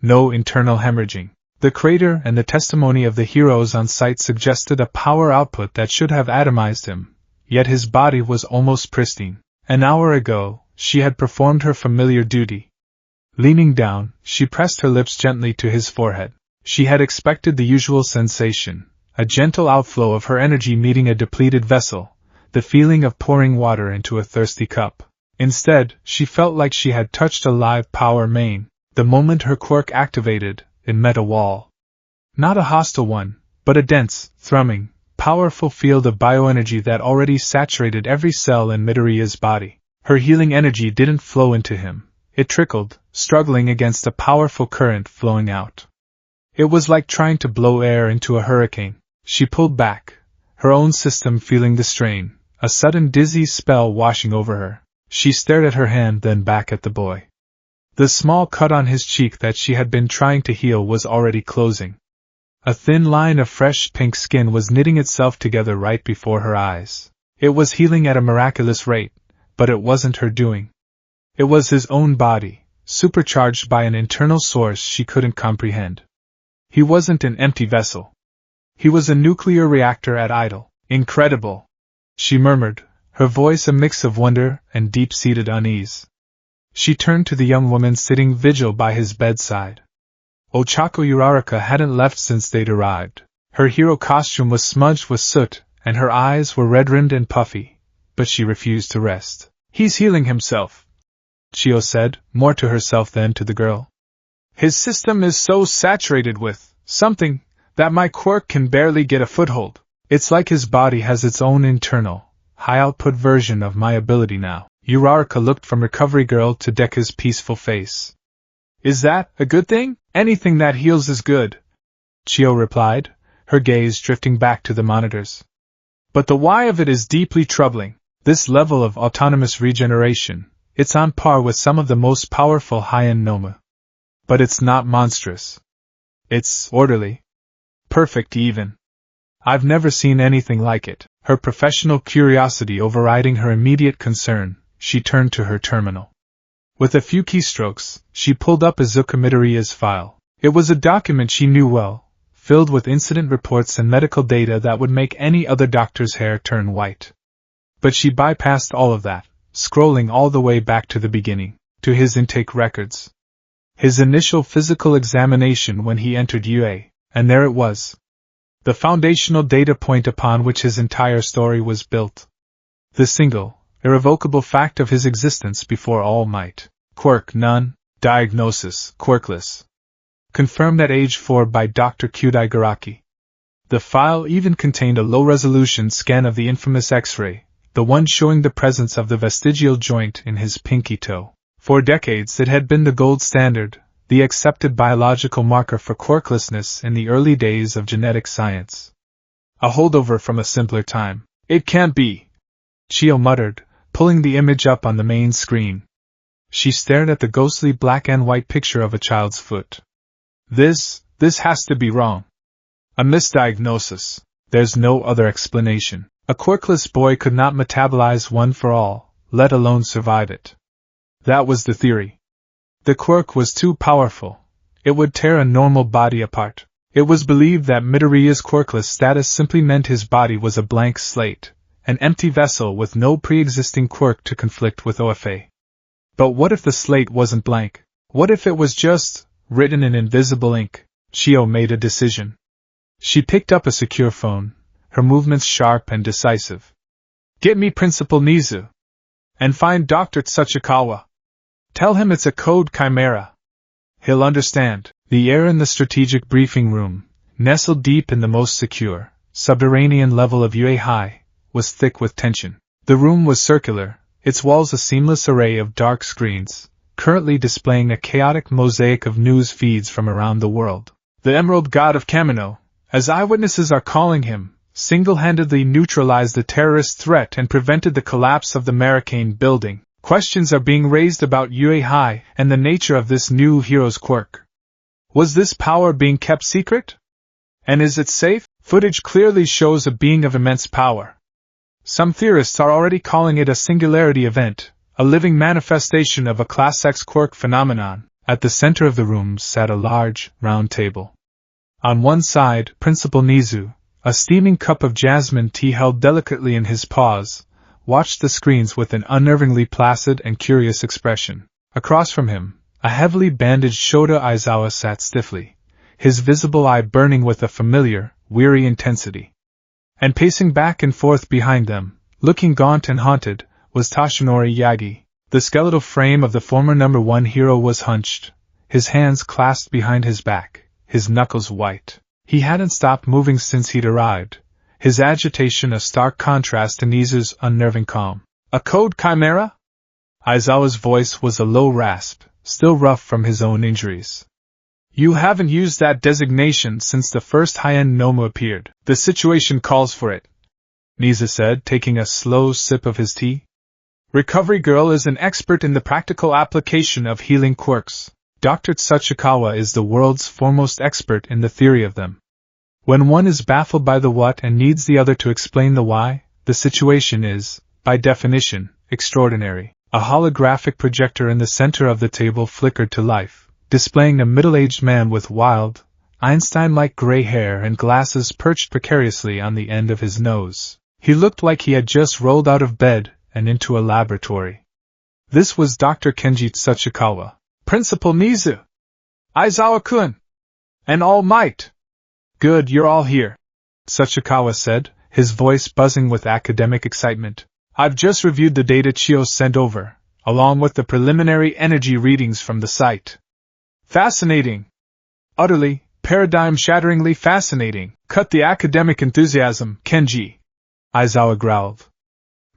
[SPEAKER 1] No internal hemorrhaging. The crater and the testimony of the heroes on site suggested a power output that should have atomized him, yet his body was almost pristine. An hour ago, she had performed her familiar duty. Leaning down, she pressed her lips gently to his forehead. She had expected the usual sensation, a gentle outflow of her energy meeting a depleted vessel, the feeling of pouring water into a thirsty cup. Instead, she felt like she had touched a live power main. The moment her quirk activated, it met a wall. Not a hostile one, but a dense, thrumming, powerful field of bioenergy that already saturated every cell in Midoriya's body. Her healing energy didn't flow into him. It trickled, struggling against a powerful current flowing out. It was like trying to blow air into a hurricane. She pulled back, her own system feeling the strain, a sudden dizzy spell washing over her. She stared at her hand, then back at the boy. The small cut on his cheek that she had been trying to heal was already closing. A thin line of fresh pink skin was knitting itself together right before her eyes. It was healing at a miraculous rate, but it wasn't her doing. It was his own body, supercharged by an internal source she couldn't comprehend. He wasn't an empty vessel. He was a nuclear reactor at idle. Incredible, she murmured, her voice a mix of wonder and deep-seated unease. She turned to the young woman sitting vigil by his bedside. Ochako Uraraka hadn't left since they'd arrived. Her hero costume was smudged with soot, and her eyes were red-rimmed and puffy, but she refused to rest. He's healing himself, Chio said, more to herself than to the girl. His system is so saturated with something that my quirk can barely get a foothold. It's like his body has its own internal, high-output version of my ability now. Uraraka looked from recovery girl to Deku's peaceful face. Is that a good thing? Anything that heals is good, Chio replied, her gaze drifting back to the monitors. But the why of it is deeply troubling. This level of autonomous regeneration, it's on par with some of the most powerful high-end Noma. But it's not monstrous. It's orderly. Perfect even. I've never seen anything like it. Her professional curiosity overriding her immediate concern, she turned to her terminal. With a few keystrokes, she pulled up Izuku Midoriya's file. It was a document she knew well, filled with incident reports and medical data that would make any other doctor's hair turn white. But she bypassed all of that, scrolling all the way back to the beginning, to his intake records. His initial physical examination when he entered UA, and there it was. The foundational data point upon which his entire story was built. The single, irrevocable fact of his existence before All Might. Quirk none, diagnosis quirkless. Confirmed at age 4 by Dr. Kyudai Garaki. The file even contained a low-resolution scan of the infamous X-ray, the one showing the presence of the vestigial joint in his pinky toe. For decades it had been the gold standard, the accepted biological marker for quirklessness in the early days of genetic science. A holdover from a simpler time. It can't be, Chio muttered, pulling the image up on the main screen. She stared at the ghostly black and white picture of a child's foot. This has to be wrong. A misdiagnosis. There's no other explanation. A quirkless boy could not metabolize one for all, let alone survive it. That was the theory. The quirk was too powerful. It would tear a normal body apart. It was believed that Midoriya's quirkless status simply meant his body was a blank slate, an empty vessel with no pre-existing quirk to conflict with OFA. But what if the slate wasn't blank? What if it was just written in invisible ink. Chio made a decision. She picked up a secure phone, her movements sharp and decisive. Get me Principal Nizu. And find Dr. Tsuchikawa. Tell him it's a code chimera. He'll understand. The air in the strategic briefing room, nestled deep in the most secure, subterranean level of UA High, was thick with tension. The room was circular, its walls a seamless array of dark screens, currently displaying a chaotic mosaic of news feeds from around the world. The Emerald God of Kamino, as eyewitnesses are calling him, single-handedly neutralized the terrorist threat and prevented the collapse of the Maricane building. Questions are being raised about UA High and the nature of this new hero's quirk. Was this power being kept secret? And is it safe? Footage clearly shows a being of immense power. Some theorists are already calling it a singularity event, a living manifestation of a Class X quirk phenomenon. At the center of the room sat a large, round table. On one side, Principal Nizu, a steaming cup of jasmine tea held delicately in his paws, watched the screens with an unnervingly placid and curious expression. Across from him, a heavily bandaged Shota Aizawa sat stiffly, his visible eye burning with a familiar, weary intensity. And pacing back and forth behind them, looking gaunt and haunted, was Toshinori Yagi. The skeletal frame of the former number 1 hero was hunched, his hands clasped behind his back, his knuckles white. He hadn't stopped moving since he'd arrived, his agitation a stark contrast to Nizu's unnerving calm. A code chimera? Aizawa's voice was a low rasp, still rough from his own injuries. You haven't used that designation since the first high-end Nomu appeared. The situation calls for it, Nizu said, taking a slow sip of his tea. Recovery Girl is an expert in the practical application of healing quirks. Dr. Tsuchikawa is the world's foremost expert in the theory of them. When one is baffled by the what and needs the other to explain the why, the situation is, by definition, extraordinary. A holographic projector in the center of the table flickered to life, displaying a middle-aged man with wild, Einstein-like gray hair and glasses perched precariously on the end of his nose. He looked like he had just rolled out of bed and into a laboratory. This was Dr. Kenji Tsuchikawa. Principal Nizu! Aizawa-kun! And All Might! Good, you're all here, Tsuchikawa said, his voice buzzing with academic excitement. I've just reviewed the data Chio sent over, along with the preliminary energy readings from the site. Fascinating! Utterly, paradigm-shatteringly fascinating. Cut the academic enthusiasm, Kenji, Aizawa growled.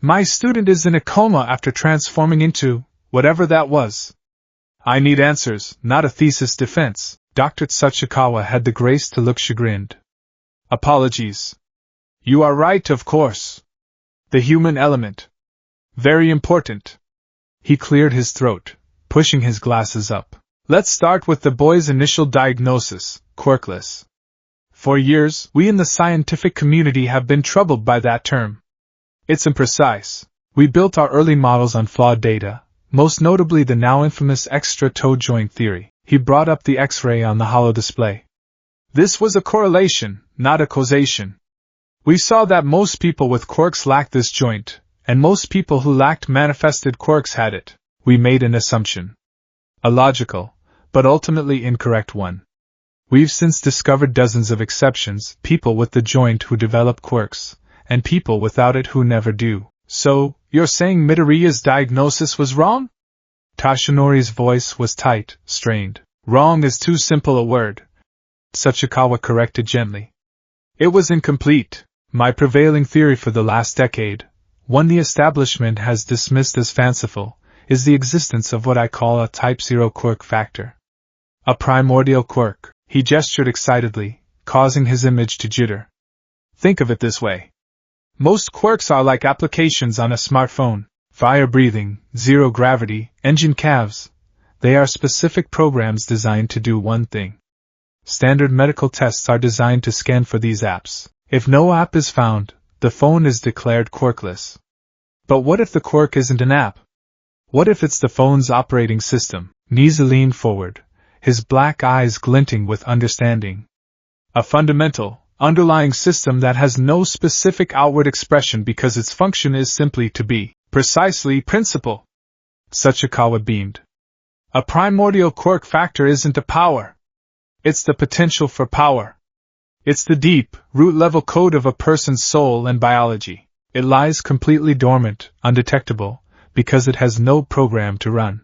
[SPEAKER 1] My student is in a coma after transforming into whatever that was. I need answers, not a thesis defense. Dr. Tsuchikawa had the grace to look chagrined. Apologies. You are right, of course. The human element. Very important. He cleared his throat, pushing his glasses up. Let's start with the boy's initial diagnosis, quirkless. For years, we in the scientific community have been troubled by that term. It's imprecise. We built our early models on flawed data, most notably the now infamous extra-toe joint theory. He brought up the X-ray on the holo display. This was a correlation, not a causation. We saw that most people with quirks lacked this joint, and most people who lacked manifested quirks had it. We made an assumption. A logical, but ultimately incorrect one. We've since discovered dozens of exceptions, people with the joint who develop quirks, and people without it who never do. So, you're saying Midoriya's diagnosis was wrong? Toshinori's voice was tight, strained. Wrong is too simple a word, Tsuchikawa corrected gently. It was incomplete. My prevailing theory for the last decade, one the establishment has dismissed as fanciful, is the existence of what I call a type 0 quirk factor. A primordial quirk. He gestured excitedly, causing his image to jitter. Think of it this way. Most quirks are like applications on a smartphone. Fire breathing, zero gravity, engine calves. They are specific programs designed to do one thing. Standard medical tests are designed to scan for these apps. If no app is found, the phone is declared quirkless. But what if the quirk isn't an app? What if it's the phone's operating system? Nizu leaned forward, his black eyes glinting with understanding. A fundamental, underlying system that has no specific outward expression because its function is simply to be. Precisely, Principal. Tsuchikawa beamed. A primordial quirk factor isn't a power. It's the potential for power. It's the deep, root-level code of a person's soul and biology. It lies completely dormant, undetectable, because it has no program to run.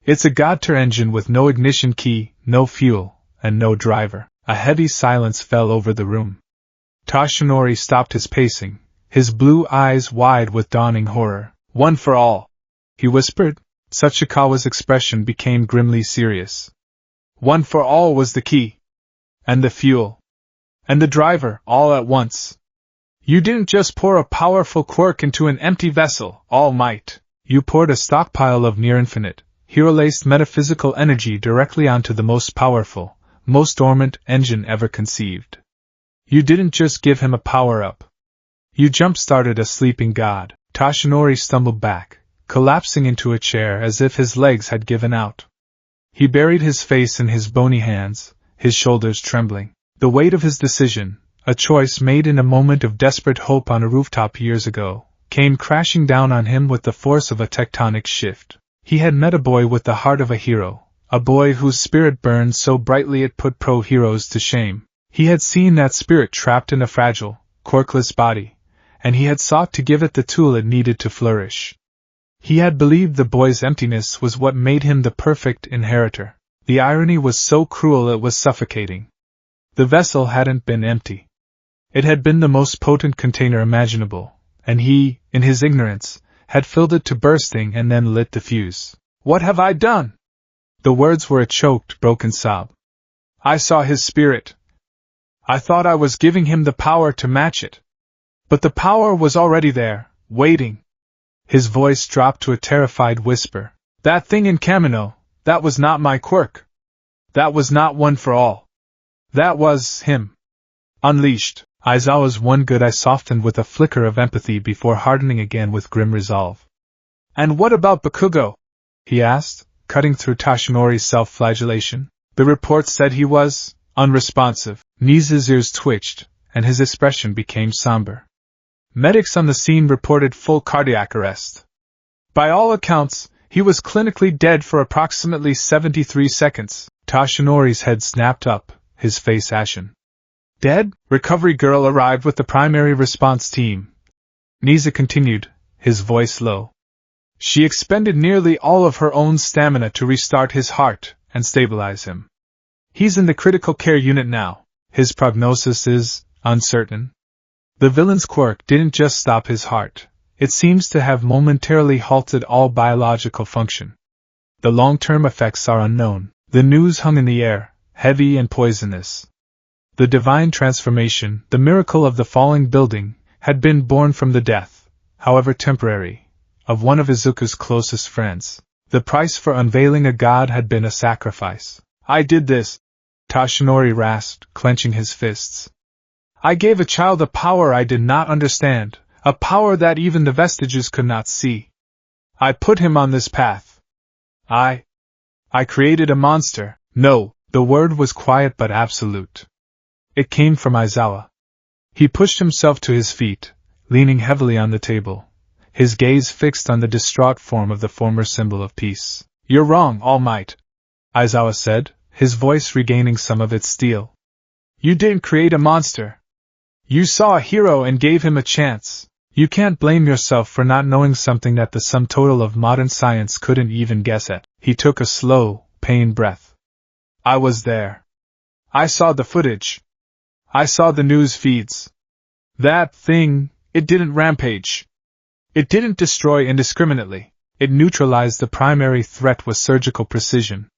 [SPEAKER 1] It's a Godter engine with no ignition key, no fuel, and no driver. A heavy silence fell over the room. Toshinori stopped his pacing, his blue eyes wide with dawning horror. One for all, he whispered. Tsuchikawa's expression became grimly serious. One for all was the key. And the fuel. And the driver, all at once. You didn't just pour a powerful quirk into an empty vessel, All Might. You poured a stockpile of near-infinite, hero-laced metaphysical energy directly onto the most powerful, most dormant engine ever conceived. You didn't just give him a power-up. You jump-started a sleeping god. Toshinori stumbled back, collapsing into a chair as if his legs had given out. He buried his face in his bony hands, his shoulders trembling. The weight of his decision, a choice made in a moment of desperate hope on a rooftop years ago, came crashing down on him with the force of a tectonic shift. He had met a boy with the heart of a hero, a boy whose spirit burned so brightly it put pro-heroes to shame. He had seen that spirit trapped in a fragile, quirkless body, and he had sought to give it the tool it needed to flourish. He had believed the boy's emptiness was what made him the perfect inheritor. The irony was so cruel it was suffocating. The vessel hadn't been empty. It had been the most potent container imaginable, and he, in his ignorance, had filled it to bursting and then lit the fuse. What have I done? The words were a choked, broken sob. I saw his spirit. I thought I was giving him the power to match it. But the power was already there, waiting. His voice dropped to a terrified whisper. That thing in Kamino, that was not my quirk. That was not one for all. That was him. Unleashed. Aizawa's one good eye softened with a flicker of empathy before hardening again with grim resolve. And what about Bakugo? He asked, cutting through Toshinori's self-flagellation. The report said he was unresponsive. Nisa's ears twitched, and his expression became somber. Medics on the scene reported full cardiac arrest. By all accounts, he was clinically dead for approximately 73 seconds. Toshinori's head snapped up, his face ashen. Dead? Recovery girl arrived with the primary response team. Nisa continued, his voice low. She expended nearly all of her own stamina to restart his heart and stabilize him. He's in the critical care unit now. His prognosis is uncertain. The villain's quirk didn't just stop his heart. It seems to have momentarily halted all biological function. The long-term effects are unknown. The news hung in the air, heavy and poisonous. The divine transformation, the miracle of the falling building, had been born from the death, however temporary, of one of Izuku's closest friends. The price for unveiling a god had been a sacrifice. I did this, Toshinori rasped, clenching his fists. I gave a child a power I did not understand, a power that even the vestiges could not see. I put him on this path. I created a monster. No, the word was quiet but absolute. It came from Aizawa. He pushed himself to his feet, leaning heavily on the table, his gaze fixed on the distraught form of the former symbol of peace. You're wrong, All Might, Aizawa said, his voice regaining some of its steel. You didn't create a monster. You saw a hero and gave him a chance. You can't blame yourself for not knowing something that the sum total of modern science couldn't even guess at. He took a slow, pained breath. I was there. I saw the footage. I saw the news feeds. That thing, it didn't rampage. It didn't destroy indiscriminately. It neutralized the primary threat with surgical precision.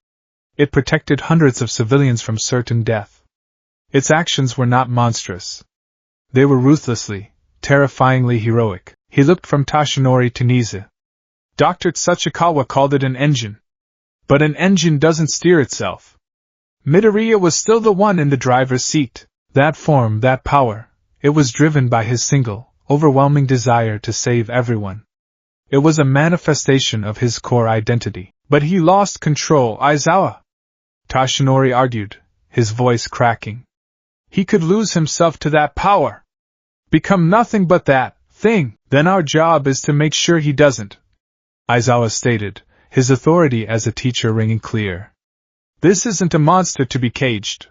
[SPEAKER 1] It protected hundreds of civilians from certain death. Its actions were not monstrous. They were ruthlessly, terrifyingly heroic. He looked from Toshinori to Nisa. Dr. Tsuchikawa called it an engine. But an engine doesn't steer itself. Midoriya was still the one in the driver's seat. That form, that power, it was driven by his single, overwhelming desire to save everyone. It was a manifestation of his core identity. But he lost control, Aizawa, Toshinori argued, his voice cracking. He could lose himself to that power. Become nothing but that thing. Then our job is to make sure he doesn't, Aizawa stated, his authority as a teacher ringing clear. This isn't a monster to be caged.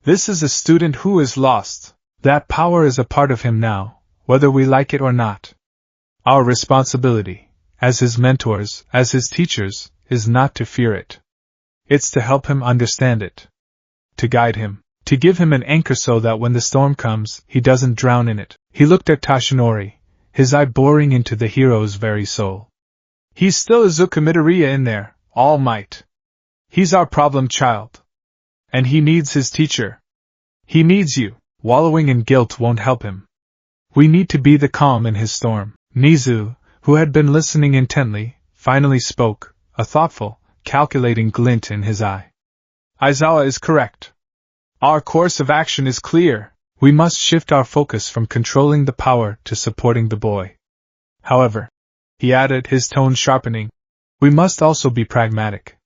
[SPEAKER 1] This is a student who is lost. That power is a part of him now, whether we like it or not. Our responsibility, as his mentors, as his teachers, is not to fear it. It's to help him understand it. To guide him. To give him an anchor so that when the storm comes, he doesn't drown in it. He looked at Tashinori, his eye boring into the hero's very soul. He's still Izuku Midoriya in there, all might. He's our problem child. And he needs his teacher. He needs you. Wallowing in guilt won't help him. We need to be the calm in his storm. Nizu, who had been listening intently, finally spoke, a thoughtful, calculating glint in his eye. Aizawa is correct. Our course of action is clear. We must shift our focus from controlling the power to supporting the boy. However, he added, his tone sharpening, we must also be pragmatic.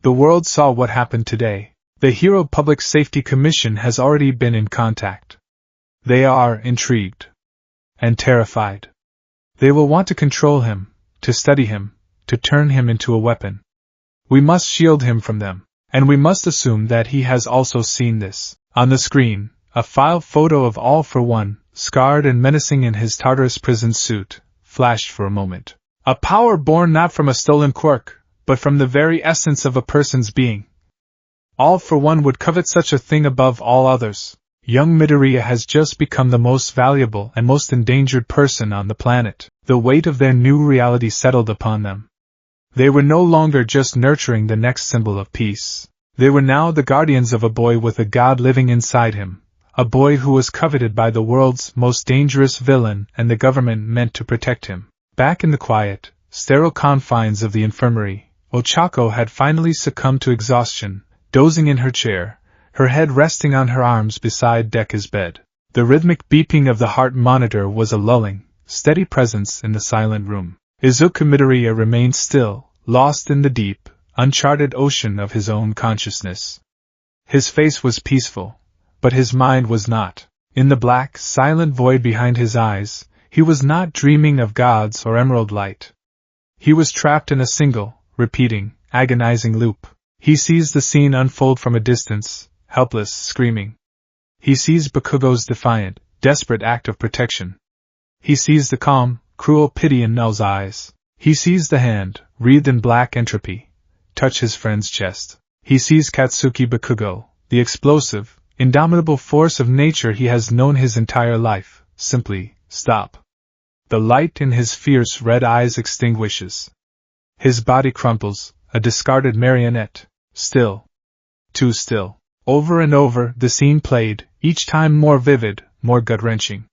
[SPEAKER 1] The world saw what happened today. The Hero Public Safety Commission has already been in contact. They are intrigued. And terrified. They will want to control him, to study him, to turn him into a weapon. We must shield him from them. And we must assume that he has also seen this. On the screen, a file photo of All for One, scarred and menacing in his Tartarus prison suit, flashed for a moment. A power born not from a stolen quirk, but from the very essence of a person's being. All for One would covet such a thing above all others. Young Midoriya has just become the most valuable and most endangered person on the planet. The weight of their new reality settled upon them. They were no longer just nurturing the next symbol of peace. They were now the guardians of a boy with a god living inside him, a boy who was coveted by the world's most dangerous villain, and the government meant to protect him. Back in the quiet, sterile confines of the infirmary, Ochako had finally succumbed to exhaustion, dozing in her chair, her head resting on her arms beside Deku's bed. The rhythmic beeping of the heart monitor was a lulling, steady presence in the silent room. Izuku Midoriya remained still, lost in the deep, uncharted ocean of his own consciousness. His face was peaceful, but his mind was not. In the black, silent void behind his eyes, he was not dreaming of gods or emerald light. He was trapped in a single, repeating, agonizing loop. He sees the scene unfold from a distance, helpless, screaming. He sees Bakugo's defiant, desperate act of protection. He sees the calm, cruel pity in Null's eyes. He sees the hand, wreathed in black entropy, touch his friend's chest. He sees Katsuki Bakugo, the explosive, indomitable force of nature he has known his entire life, simply stop. The light in his fierce red eyes extinguishes. His body crumples, a discarded marionette, still. Too still. Over and over, the scene played, each time more vivid, more gut-wrenching.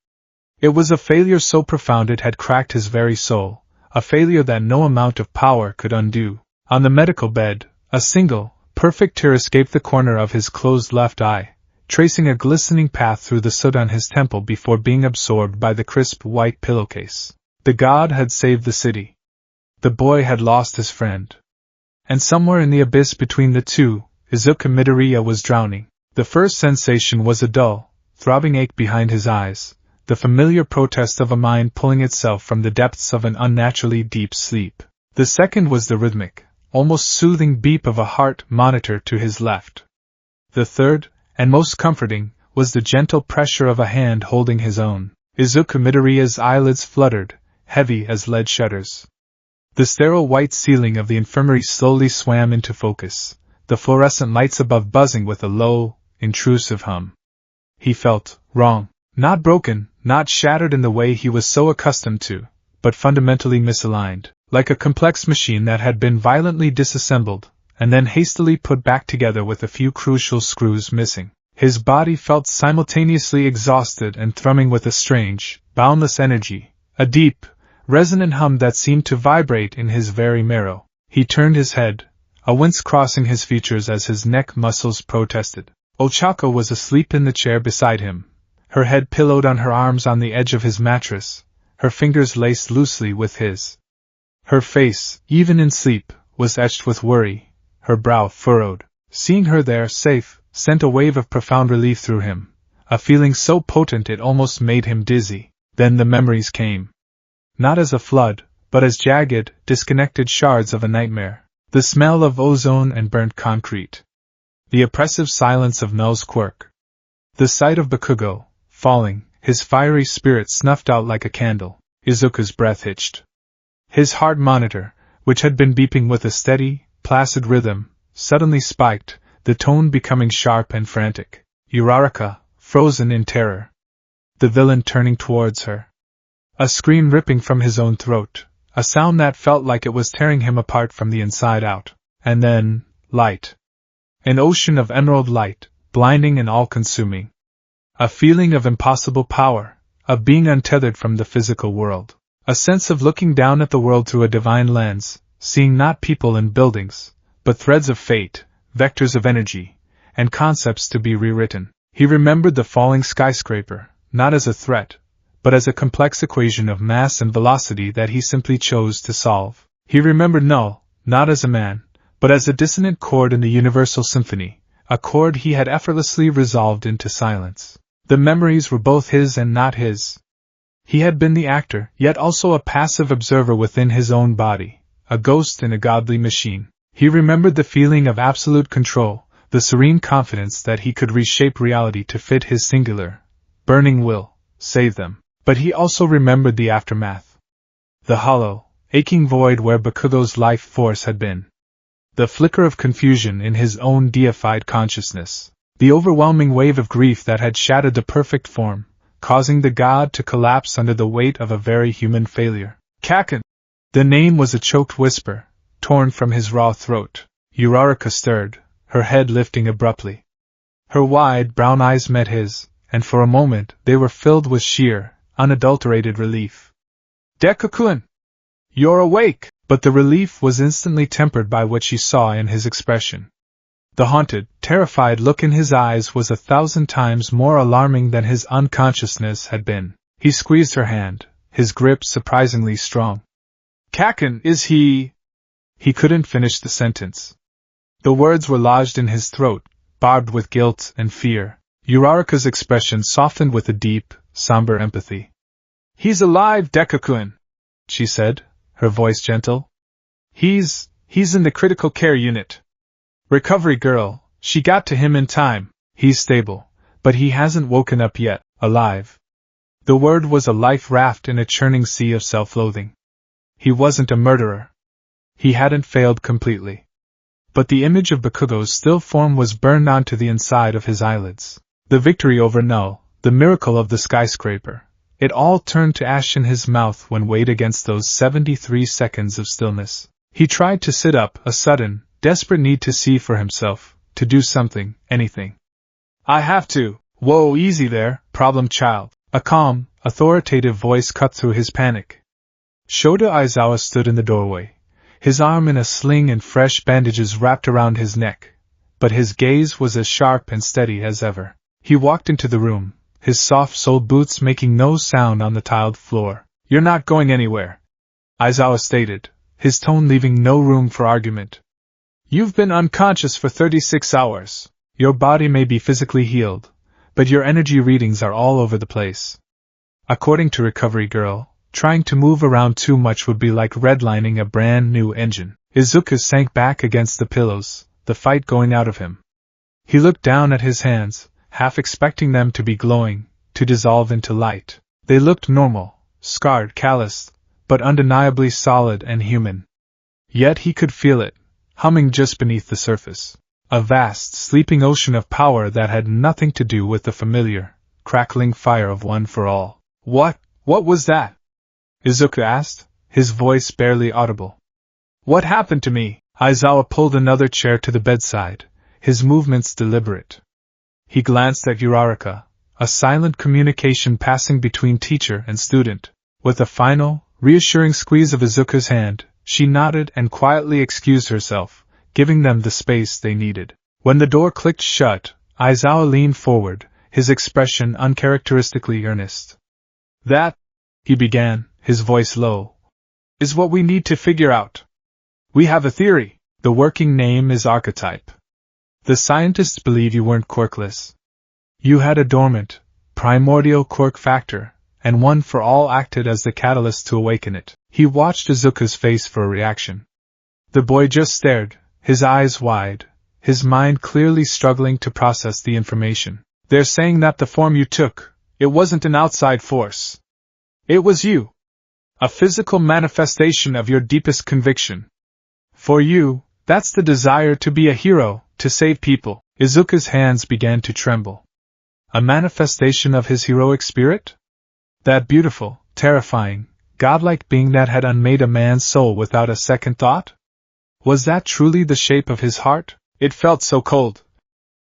[SPEAKER 1] It was a failure so profound it had cracked his very soul, a failure that no amount of power could undo. On the medical bed, a single, perfect tear escaped the corner of his closed left eye, tracing a glistening path through the soot on his temple before being absorbed by the crisp white pillowcase. The god had saved the city. The boy had lost his friend. And somewhere in the abyss between the two, Izuku Midoriya was drowning. The first sensation was a dull, throbbing ache behind his eyes, the familiar protest of a mind pulling itself from the depths of an unnaturally deep sleep. The second was the rhythmic, almost soothing beep of a heart monitor to his left. The third, and most comforting, was the gentle pressure of a hand holding his own. Izuku Midoriya's eyelids fluttered, heavy as lead shutters. The sterile white ceiling of the infirmary slowly swam into focus, the fluorescent lights above buzzing with a low, intrusive hum. He felt wrong. Not broken, not shattered in the way he was so accustomed to, but fundamentally misaligned, like a complex machine that had been violently disassembled, and then hastily put back together with a few crucial screws missing. His body felt simultaneously exhausted and thrumming with a strange, boundless energy, a deep, resonant hum that seemed to vibrate in his very marrow. He turned his head, a wince crossing his features as his neck muscles protested. Ochako was asleep in the chair beside him, her head pillowed on her arms on the edge of his mattress, her fingers laced loosely with his. Her face, even in sleep, was etched with worry, her brow furrowed. Seeing her there, safe, sent a wave of profound relief through him, a feeling so potent it almost made him dizzy. Then the memories came. Not as a flood, but as jagged, disconnected shards of a nightmare. The smell of ozone and burnt concrete. The oppressive silence of Null's quirk. The sight of Bakugo, falling, his fiery spirit snuffed out like a candle. Izuku's breath hitched. His heart monitor, which had been beeping with a steady, placid rhythm, suddenly spiked, the tone becoming sharp and frantic. Uraraka, frozen in terror. The villain turning towards her. A scream ripping from his own throat, a sound that felt like it was tearing him apart from the inside out. And then, light. An ocean of emerald light, blinding and all-consuming. A feeling of impossible power, of being untethered from the physical world. A sense of looking down at the world through a divine lens, seeing not people and buildings, but threads of fate, vectors of energy, and concepts to be rewritten. He remembered the falling skyscraper, not as a threat, but as a complex equation of mass and velocity that he simply chose to solve. He remembered Null, not as a man, but as a dissonant chord in the universal symphony, a chord he had effortlessly resolved into silence. The memories were both his and not his. He had been the actor, yet also a passive observer within his own body, a ghost in a godly machine. He remembered the feeling of absolute control, the serene confidence that he could reshape reality to fit his singular, burning will, save them. But he also remembered the aftermath. The hollow, aching void where Bakugo's life force had been. The flicker of confusion in his own deified consciousness. The overwhelming wave of grief that had shattered the perfect form, causing the god to collapse under the weight of a very human failure. Kaken! The name was a choked whisper, torn from his raw throat. Uraraka stirred, her head lifting abruptly. Her wide brown eyes met his, and for a moment they were filled with sheer, unadulterated relief. Deku-kun! You're awake! But the relief was instantly tempered by what she saw in his expression. The haunted, terrified look in his eyes was 1,000 times more alarming than his unconsciousness had been. He squeezed her hand, his grip surprisingly strong. Kaken, is he... He couldn't finish the sentence. The words were lodged in his throat, barbed with guilt and fear. Uraraka's expression softened with a deep, somber empathy. He's alive, Deku-kun, she said, her voice gentle. He's in the critical care unit. Recovery girl, she got to him in time. He's stable, but he hasn't woken up yet, alive. The word was a life raft in a churning sea of self-loathing. He wasn't a murderer. He hadn't failed completely. But the image of Bakugo's still form was burned onto the inside of his eyelids. The victory over Null, the miracle of the skyscraper, it all turned to ash in his mouth when weighed against those 73 seconds of stillness. He tried to sit up, a sudden, desperate need to see for himself, to do something, anything. I have to. Whoa, easy there, problem child. A calm, authoritative voice cut through his panic. Shota Aizawa stood in the doorway, his arm in a sling and fresh bandages wrapped around his neck, but his gaze was as sharp and steady as ever. He walked into the room, his soft-soled boots making no sound on the tiled floor. You're not going anywhere, Aizawa stated, his tone leaving no room for argument. You've been unconscious for 36 hours. Your body may be physically healed, but your energy readings are all over the place. According to Recovery Girl, trying to move around too much would be like redlining a brand new engine. Izuku sank back against the pillows, the fight going out of him. He looked down at his hands, half expecting them to be glowing, to dissolve into light. They looked normal, scarred, calloused, but undeniably solid and human. Yet he could feel it, humming just beneath the surface. A vast, sleeping ocean of power that had nothing to do with the familiar, crackling fire of One for All. What was that? Izuku asked, his voice barely audible. What happened to me? Aizawa pulled another chair to the bedside, his movements deliberate. He glanced at Uraraka, a silent communication passing between teacher and student. With a final, reassuring squeeze of Izuku's hand, she nodded and quietly excused herself, giving them the space they needed. When the door clicked shut, Aizawa leaned forward, his expression uncharacteristically earnest. That, he began, his voice low, is what we need to figure out. We have a theory. The working name is archetype. The scientists believe you weren't quirkless. You had a dormant, primordial quirk factor, and one for all acted as the catalyst to awaken it. He watched Izuku's face for a reaction. The boy just stared, his eyes wide, his mind clearly struggling to process the information. They're saying that the form you took, it wasn't an outside force. It was you. A physical manifestation of your deepest conviction. For you, that's the desire to be a hero, to save people. Izuku's hands began to tremble. A manifestation of his heroic spirit? That beautiful, terrifying, godlike being that had unmade a man's soul without a second thought? Was that truly the shape of his heart? It felt so cold.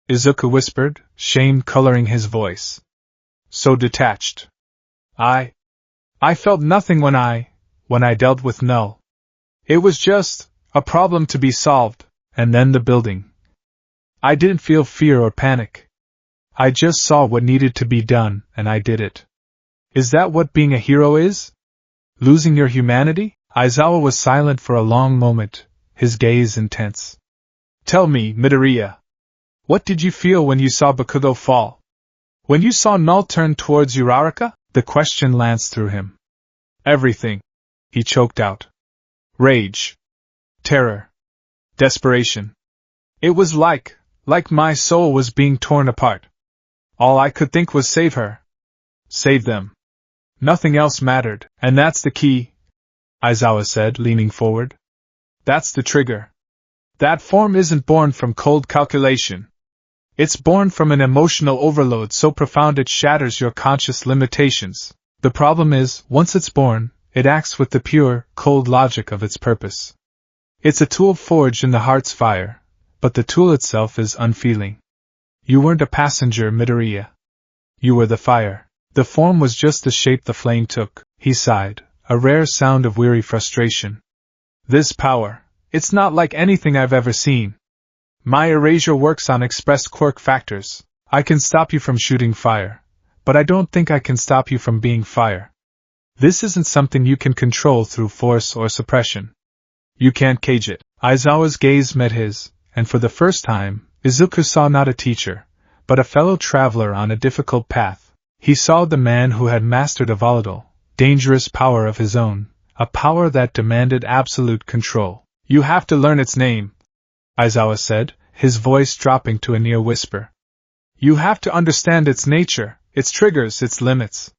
[SPEAKER 1] Izuku whispered, shame coloring his voice. So detached. I felt nothing when I dealt with Null. It was just a problem to be solved, and then the building. I didn't feel fear or panic. I just saw what needed to be done, and I did it. Is that what being a hero is? Losing your humanity? Aizawa was silent for a long moment, his gaze intense. Tell me, Midoriya. What did you feel when you saw Bakugo fall? When you saw Null turn towards Uraraka? The question lanced through him. Everything. He choked out. Rage. Terror. Desperation. It was like my soul was being torn apart. All I could think was save her. Save them. Nothing else mattered, and that's the key, Aizawa said, leaning forward. That's the trigger. That form isn't born from cold calculation. It's born from an emotional overload so profound it shatters your conscious limitations. The problem is, once it's born, it acts with the pure, cold logic of its purpose. It's a tool forged in the heart's fire, but the tool itself is unfeeling. You weren't a passenger, Midoriya. You were the fire. The form was just the shape the flame took, he sighed, a rare sound of weary frustration. This power, it's not like anything I've ever seen. My erasure works on express quirk factors. I can stop you from shooting fire, but I don't think I can stop you from being fire. This isn't something you can control through force or suppression. You can't cage it. Aizawa's gaze met his, and for the first time, Izuku saw not a teacher, but a fellow traveler on a difficult path. He saw the man who had mastered a volatile, dangerous power of his own, a power that demanded absolute control. You have to learn its name, Aizawa said, his voice dropping to a near whisper. You have to understand its nature, its triggers, its limits.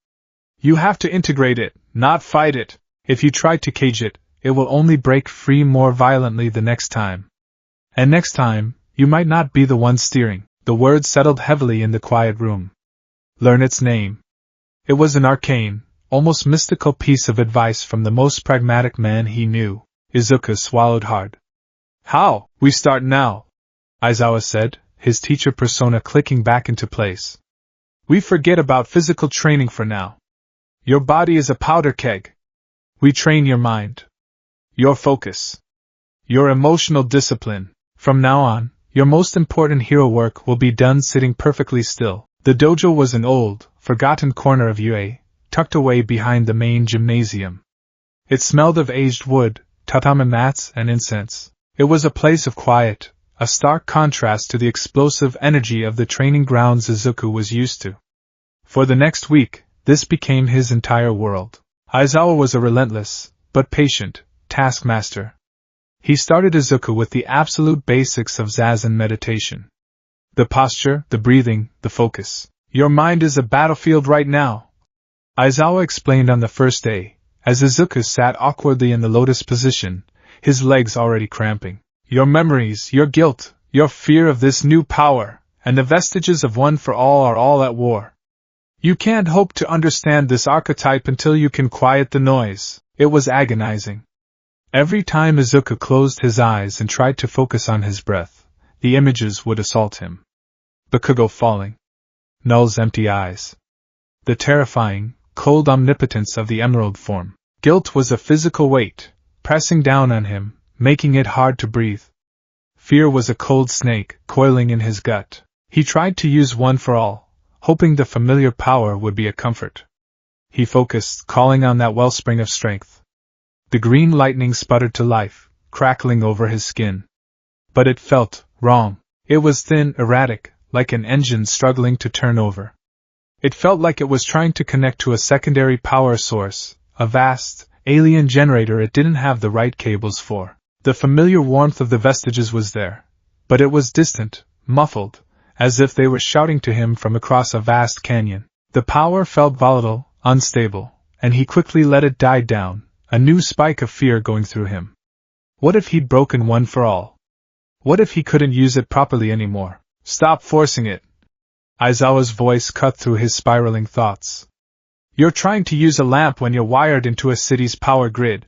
[SPEAKER 1] You have to integrate it, not fight it. If you try to cage it, it will only break free more violently the next time. And next time, you might not be the one steering. The words settled heavily in the quiet room. Learn its name. It was an arcane, almost mystical piece of advice from the most pragmatic man he knew. Izuku swallowed hard. How? We start now, Aizawa said, his teacher persona clicking back into place. We forget about physical training for now. Your body is a powder keg. We train your mind. Your focus. Your emotional discipline. From now on, your most important hero work will be done sitting perfectly still. The dojo was an old, forgotten corner of UA, tucked away behind the main gymnasium. It smelled of aged wood, tatami mats, and incense. It was a place of quiet, a stark contrast to the explosive energy of the training grounds Izuku was used to. For the next week, this became his entire world. Aizawa was a relentless, but patient, taskmaster. He started Izuku with the absolute basics of Zazen meditation. The posture, the breathing, the focus. Your mind is a battlefield right now, Aizawa explained on the first day, as Izuku sat awkwardly in the lotus position, his legs already cramping. Your memories, your guilt, your fear of this new power, and the vestiges of One for All are all at war. You can't hope to understand this archetype until you can quiet the noise. It was agonizing. Every time Izuku closed his eyes and tried to focus on his breath, the images would assault him. Bakugo falling. Null's empty eyes. The terrifying, cold omnipotence of the emerald form. Guilt was a physical weight, pressing down on him, making it hard to breathe. Fear was a cold snake, coiling in his gut. He tried to use One for All, hoping the familiar power would be a comfort. He focused, calling on that wellspring of strength. The green lightning sputtered to life, crackling over his skin. But it felt wrong. It was thin, erratic, like an engine struggling to turn over. It felt like it was trying to connect to a secondary power source, a vast, alien generator it didn't have the right cables for. The familiar warmth of the vestiges was there, but it was distant, muffled, as if they were shouting to him from across a vast canyon. The power felt volatile, unstable, and he quickly let it die down, a new spike of fear going through him. What if he'd broken One for All? What if he couldn't use it properly anymore? Stop forcing it. Aizawa's voice cut through his spiraling thoughts. You're trying to use a lamp when you're wired into a city's power grid.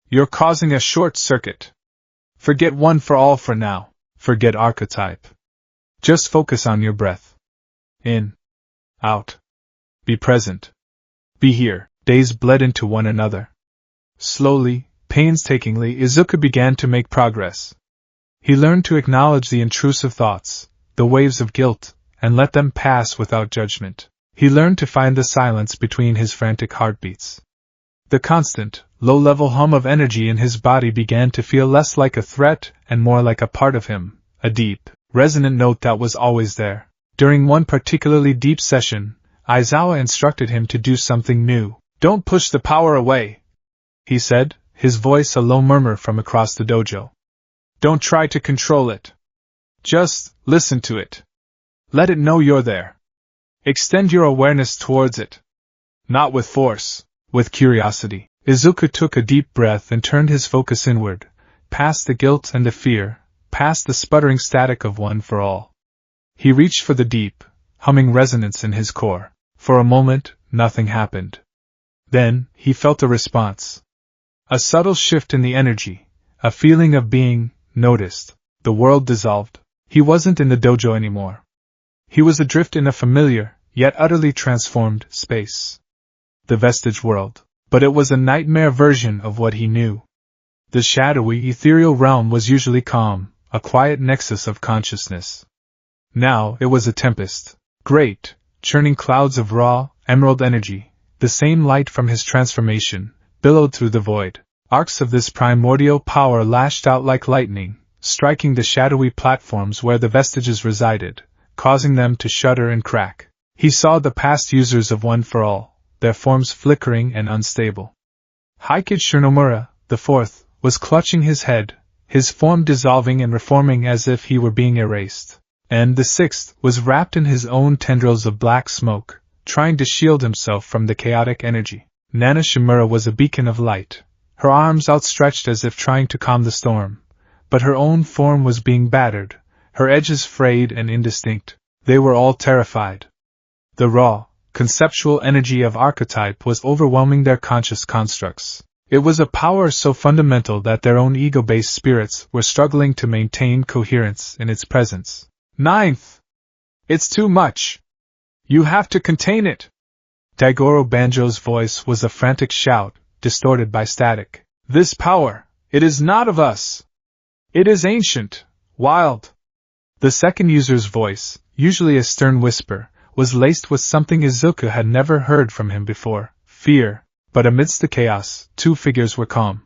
[SPEAKER 1] You're causing a short circuit. Forget One for All for now. Forget archetype. Just focus on your breath. In. Out. Be present. Be here. Days bled into one another. Slowly, painstakingly, Izuku began to make progress. He learned to acknowledge the intrusive thoughts, the waves of guilt, and let them pass without judgment. He learned to find the silence between his frantic heartbeats. The constant, low-level hum of energy in his body began to feel less like a threat and more like a part of him, a deep, resonant note that was always there. During one particularly deep session, Aizawa instructed him to do something new. Don't push the power away, he said, his voice a low murmur from across the dojo. Don't try to control it. Just listen to it. Let it know you're there. Extend your awareness towards it. Not with force, with curiosity. Izuku took a deep breath and turned his focus inward, past the guilt and the fear, past the sputtering static of One for All. He reached for the deep, humming resonance in his core. For a moment, nothing happened. Then, he felt a response. A subtle shift in the energy, a feeling of being noticed. The world dissolved. He wasn't in the dojo anymore. He was adrift in a familiar, yet utterly transformed, space. The vestige world. But it was a nightmare version of what he knew. The shadowy, ethereal realm was usually calm, a quiet nexus of consciousness. Now it was a tempest. Great, churning clouds of raw, emerald energy, the same light from his transformation, billowed through the void. Arcs of this primordial power lashed out like lightning, striking the shadowy platforms where the vestiges resided, causing them to shudder and crack. He saw the past users of One for All, their forms flickering and unstable. Haikid Shinomura, the fourth, was clutching his head, his form dissolving and reforming as if he were being erased. And the sixth was wrapped in his own tendrils of black smoke, trying to shield himself from the chaotic energy. Nana Shimura was a beacon of light, her arms outstretched as if trying to calm the storm, but her own form was being battered, her edges frayed and indistinct. They were all terrified. The raw, conceptual energy of archetype was overwhelming their conscious constructs. It was a power so fundamental that their own ego-based spirits were struggling to maintain coherence in its presence. Ninth! It's too much! You have to contain it! Daigoro Banjo's voice was a frantic shout, distorted by static. This power, it is not of us! It is ancient, wild. The second user's voice, usually a stern whisper, was laced with something Izuku had never heard from him before, fear. But amidst the chaos, two figures were calm.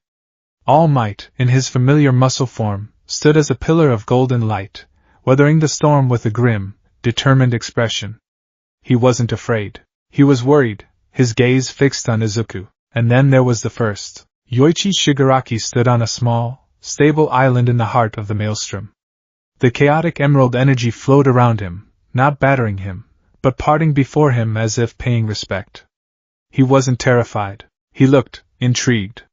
[SPEAKER 1] All Might, in his familiar muscle form, stood as a pillar of golden light, weathering the storm with a grim, determined expression. He wasn't afraid. He was worried, his gaze fixed on Izuku. And then there was the first. Yoichi Shigaraki stood on a small, stable island in the heart of the maelstrom. The chaotic emerald energy flowed around him, not battering him, but parting before him as if paying respect. He wasn't terrified. He looked intrigued.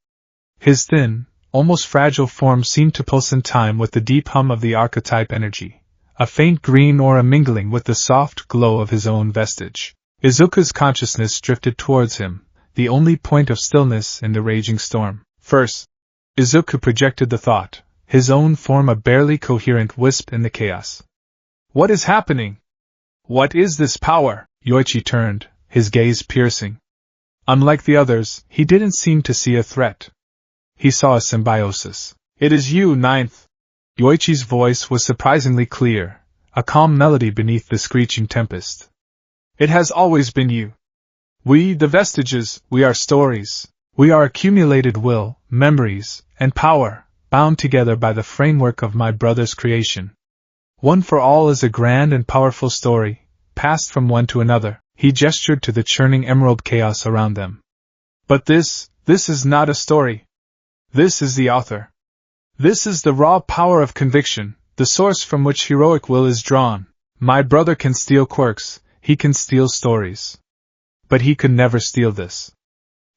[SPEAKER 1] His thin, almost fragile form seemed to pulse in time with the deep hum of the archetype energy, a faint green aura mingling with the soft glow of his own vestige. Izuku's consciousness drifted towards him, the only point of stillness in the raging storm. First, Izuku projected the thought, his own form a barely coherent wisp in the chaos. What is happening? What is this power? Yoichi turned, his gaze piercing. Unlike the others, he didn't seem to see a threat. He saw a symbiosis. It is you, Ninth. Yoichi's voice was surprisingly clear, a calm melody beneath the screeching tempest. It has always been you. We, the vestiges, we are stories. We are accumulated will, memories, and power, bound together by the framework of my brother's creation. One for All is a grand and powerful story, passed from one to another. He gestured to the churning emerald chaos around them. But this is not a story. This is the author. This is the raw power of conviction, the source from which heroic will is drawn. My brother can steal quirks, he can steal stories. But he could never steal this.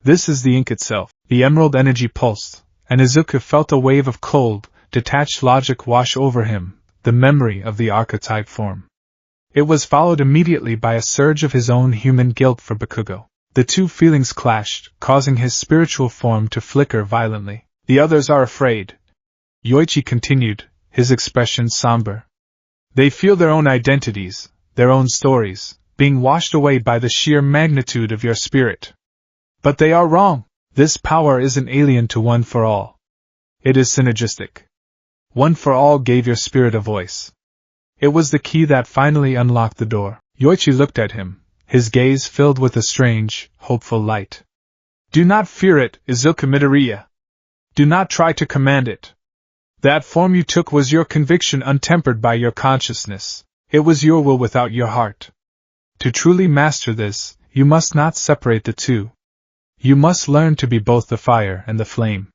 [SPEAKER 1] This is the ink itself. The emerald energy pulsed, and Izuku felt a wave of cold, detached logic wash over him, the memory of the archetype form. It was followed immediately by a surge of his own human guilt for Bakugo. The two feelings clashed, causing his spiritual form to flicker violently. The others are afraid, Yoichi continued, his expression somber. They feel their own identities, their own stories, being washed away by the sheer magnitude of your spirit. But they are wrong. This power isn't alien to One for All. It is synergistic. One for All gave your spirit a voice. It was the key that finally unlocked the door. Yoichi looked at him, his gaze filled with a strange, hopeful light. Do not fear it, Izuku Midoriya. Do not try to command it. That form you took was your conviction untempered by your consciousness. It was your will without your heart. To truly master this, you must not separate the two. You must learn to be both the fire and the flame.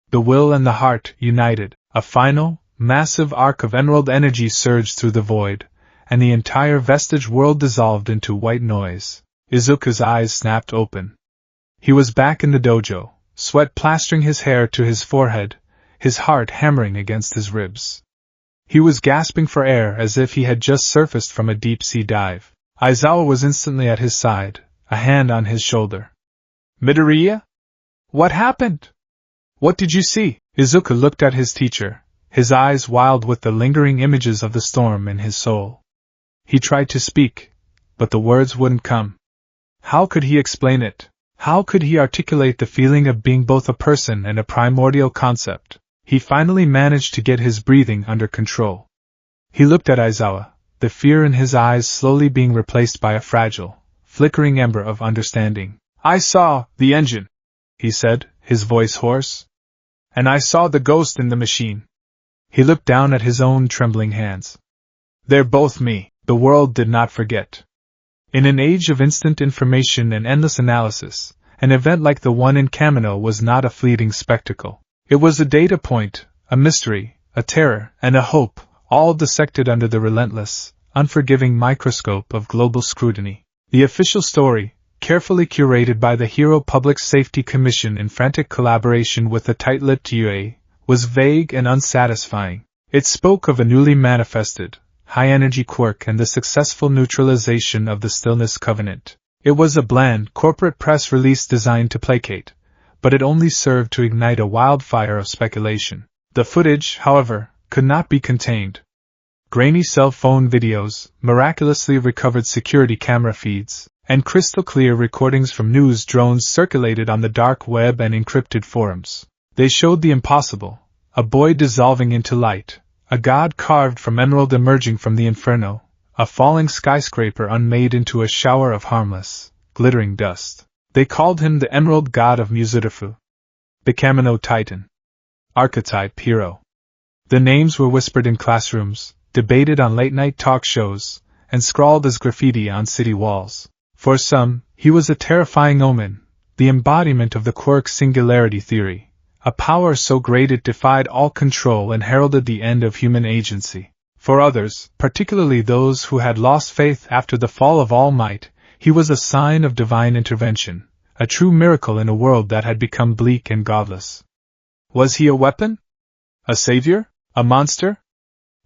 [SPEAKER 1] The will and the heart united. A final, massive arc of emerald energy surged through the void, and the entire vestige world dissolved into white noise. Izuku's eyes snapped open. He was back in the dojo, sweat plastering his hair to his forehead, his heart hammering against his ribs. He was gasping for air as if he had just surfaced from a deep-sea dive. Aizawa was instantly at his side, a hand on his shoulder. Midoriya? What happened? What did you see? Izuku looked at his teacher, his eyes wild with the lingering images of the storm in his soul. He tried to speak, but the words wouldn't come. How could he explain it? How could he articulate the feeling of being both a person and a primordial concept? He finally managed to get his breathing under control. He looked at Aizawa, the fear in his eyes slowly being replaced by a fragile, flickering ember of understanding. I saw the engine, he said, his voice hoarse. And I saw the ghost in the machine. He looked down at his own trembling hands. They're both me. The world did not forget. In an age of instant information and endless analysis, an event like the one in Kamino was not a fleeting spectacle. It was a data point, a mystery, a terror, and a hope, all dissected under the relentless, unforgiving microscope of global scrutiny. The official story, carefully curated by the Hero Public Safety Commission in frantic collaboration with the tight-lipped UA, was vague and unsatisfying. It spoke of a newly manifested, high-energy quirk and the successful neutralization of the Stillness Covenant. It was a bland, corporate press release designed to placate, but it only served to ignite a wildfire of speculation. The footage, however, could not be contained. Grainy cell phone videos, miraculously recovered security camera feeds, and crystal-clear recordings from news drones circulated on the dark web and encrypted forums. They showed the impossible, a boy dissolving into light, a god carved from emerald emerging from the inferno, a falling skyscraper unmade into a shower of harmless, glittering dust. They called him the Emerald God of Muzurifu, the Kamino Titan, archetype hero. The names were whispered in classrooms, debated on late-night talk shows, and scrawled as graffiti on city walls. For some, he was a terrifying omen, the embodiment of the quirk singularity theory, a power so great it defied all control and heralded the end of human agency. For others, particularly those who had lost faith after the fall of All Might, he was a sign of divine intervention, a true miracle in a world that had become bleak and godless. Was he a weapon? A savior? A monster?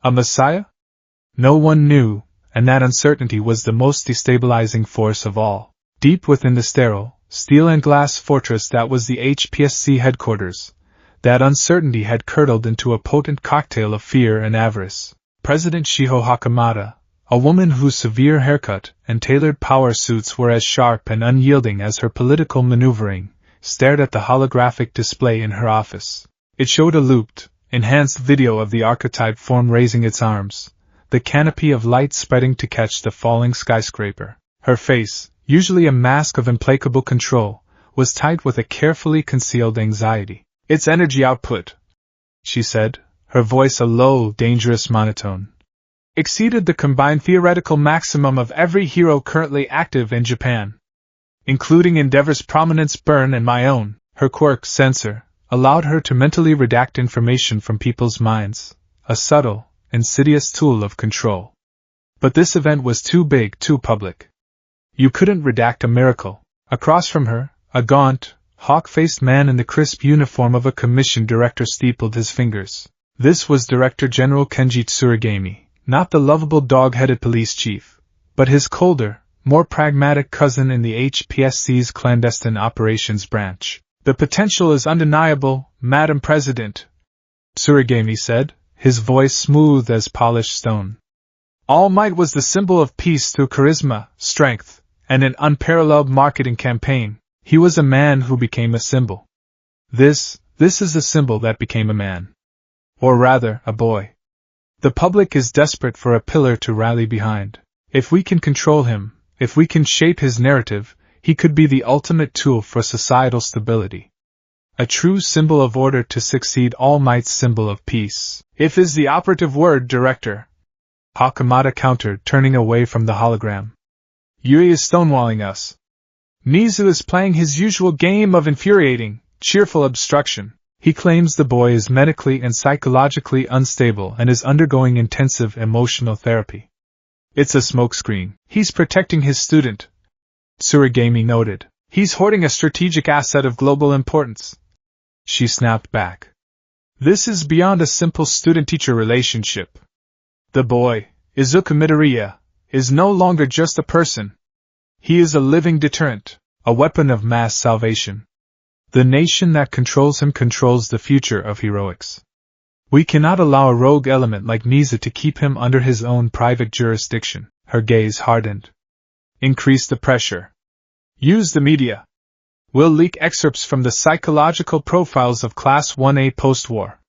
[SPEAKER 1] A messiah? No one knew, and that uncertainty was the most destabilizing force of all. Deep within the sterile, steel and glass fortress that was the HPSC headquarters, that uncertainty had curdled into a potent cocktail of fear and avarice. President Shiho Hakamata, a woman whose severe haircut and tailored power suits were as sharp and unyielding as her political maneuvering, stared at the holographic display in her office. It showed a looped, enhanced video of the archetype form raising its arms, the canopy of light spreading to catch the falling skyscraper. Her face, usually a mask of implacable control, was tight with a carefully concealed anxiety. Its energy output, she said, her voice a low, dangerous monotone. exceeded the combined theoretical maximum of every hero currently active in Japan. Including Endeavor's prominence burn and my own, her quirk censor allowed her to mentally redact information from people's minds, a subtle, insidious tool of control. But this event was too big, too public. You couldn't redact a miracle. Across from her, a gaunt, hawk-faced man in the crisp uniform of a commissioned director steepled his fingers. This was Director General Kenji Tsurigami, not the lovable dog-headed police chief, but his colder, more pragmatic cousin in the HPSC's clandestine operations branch. The potential is undeniable, Madam President, Tsurigami said, his voice smooth as polished stone. All Might was the symbol of peace through charisma, strength, and an unparalleled marketing campaign. He was a man who became a symbol. This is a symbol that became a man. Or rather, a boy. The public is desperate for a pillar to rally behind. If we can control him, if we can shape his narrative, he could be the ultimate tool for societal stability. A true symbol of order to succeed All Might's symbol of peace. If is the operative word, Director, Hakamata countered, turning away from the hologram. Yui is stonewalling us. Mizu is playing his usual game of infuriating, cheerful obstruction. He claims the boy is medically and psychologically unstable and is undergoing intensive emotional therapy. It's a smokescreen. He's protecting his student, Tsurigami noted. He's hoarding a strategic asset of global importance. She snapped back. This is beyond a simple student-teacher relationship. The boy, Izuku Midoriya, is no longer just a person. He is a living deterrent, a weapon of mass salvation. The nation that controls him controls the future of heroics. We cannot allow a rogue element like Mizu to keep him under his own private jurisdiction. Her gaze hardened. Increase the pressure. Use the media. We'll leak excerpts from the psychological profiles of Class 1A post-war.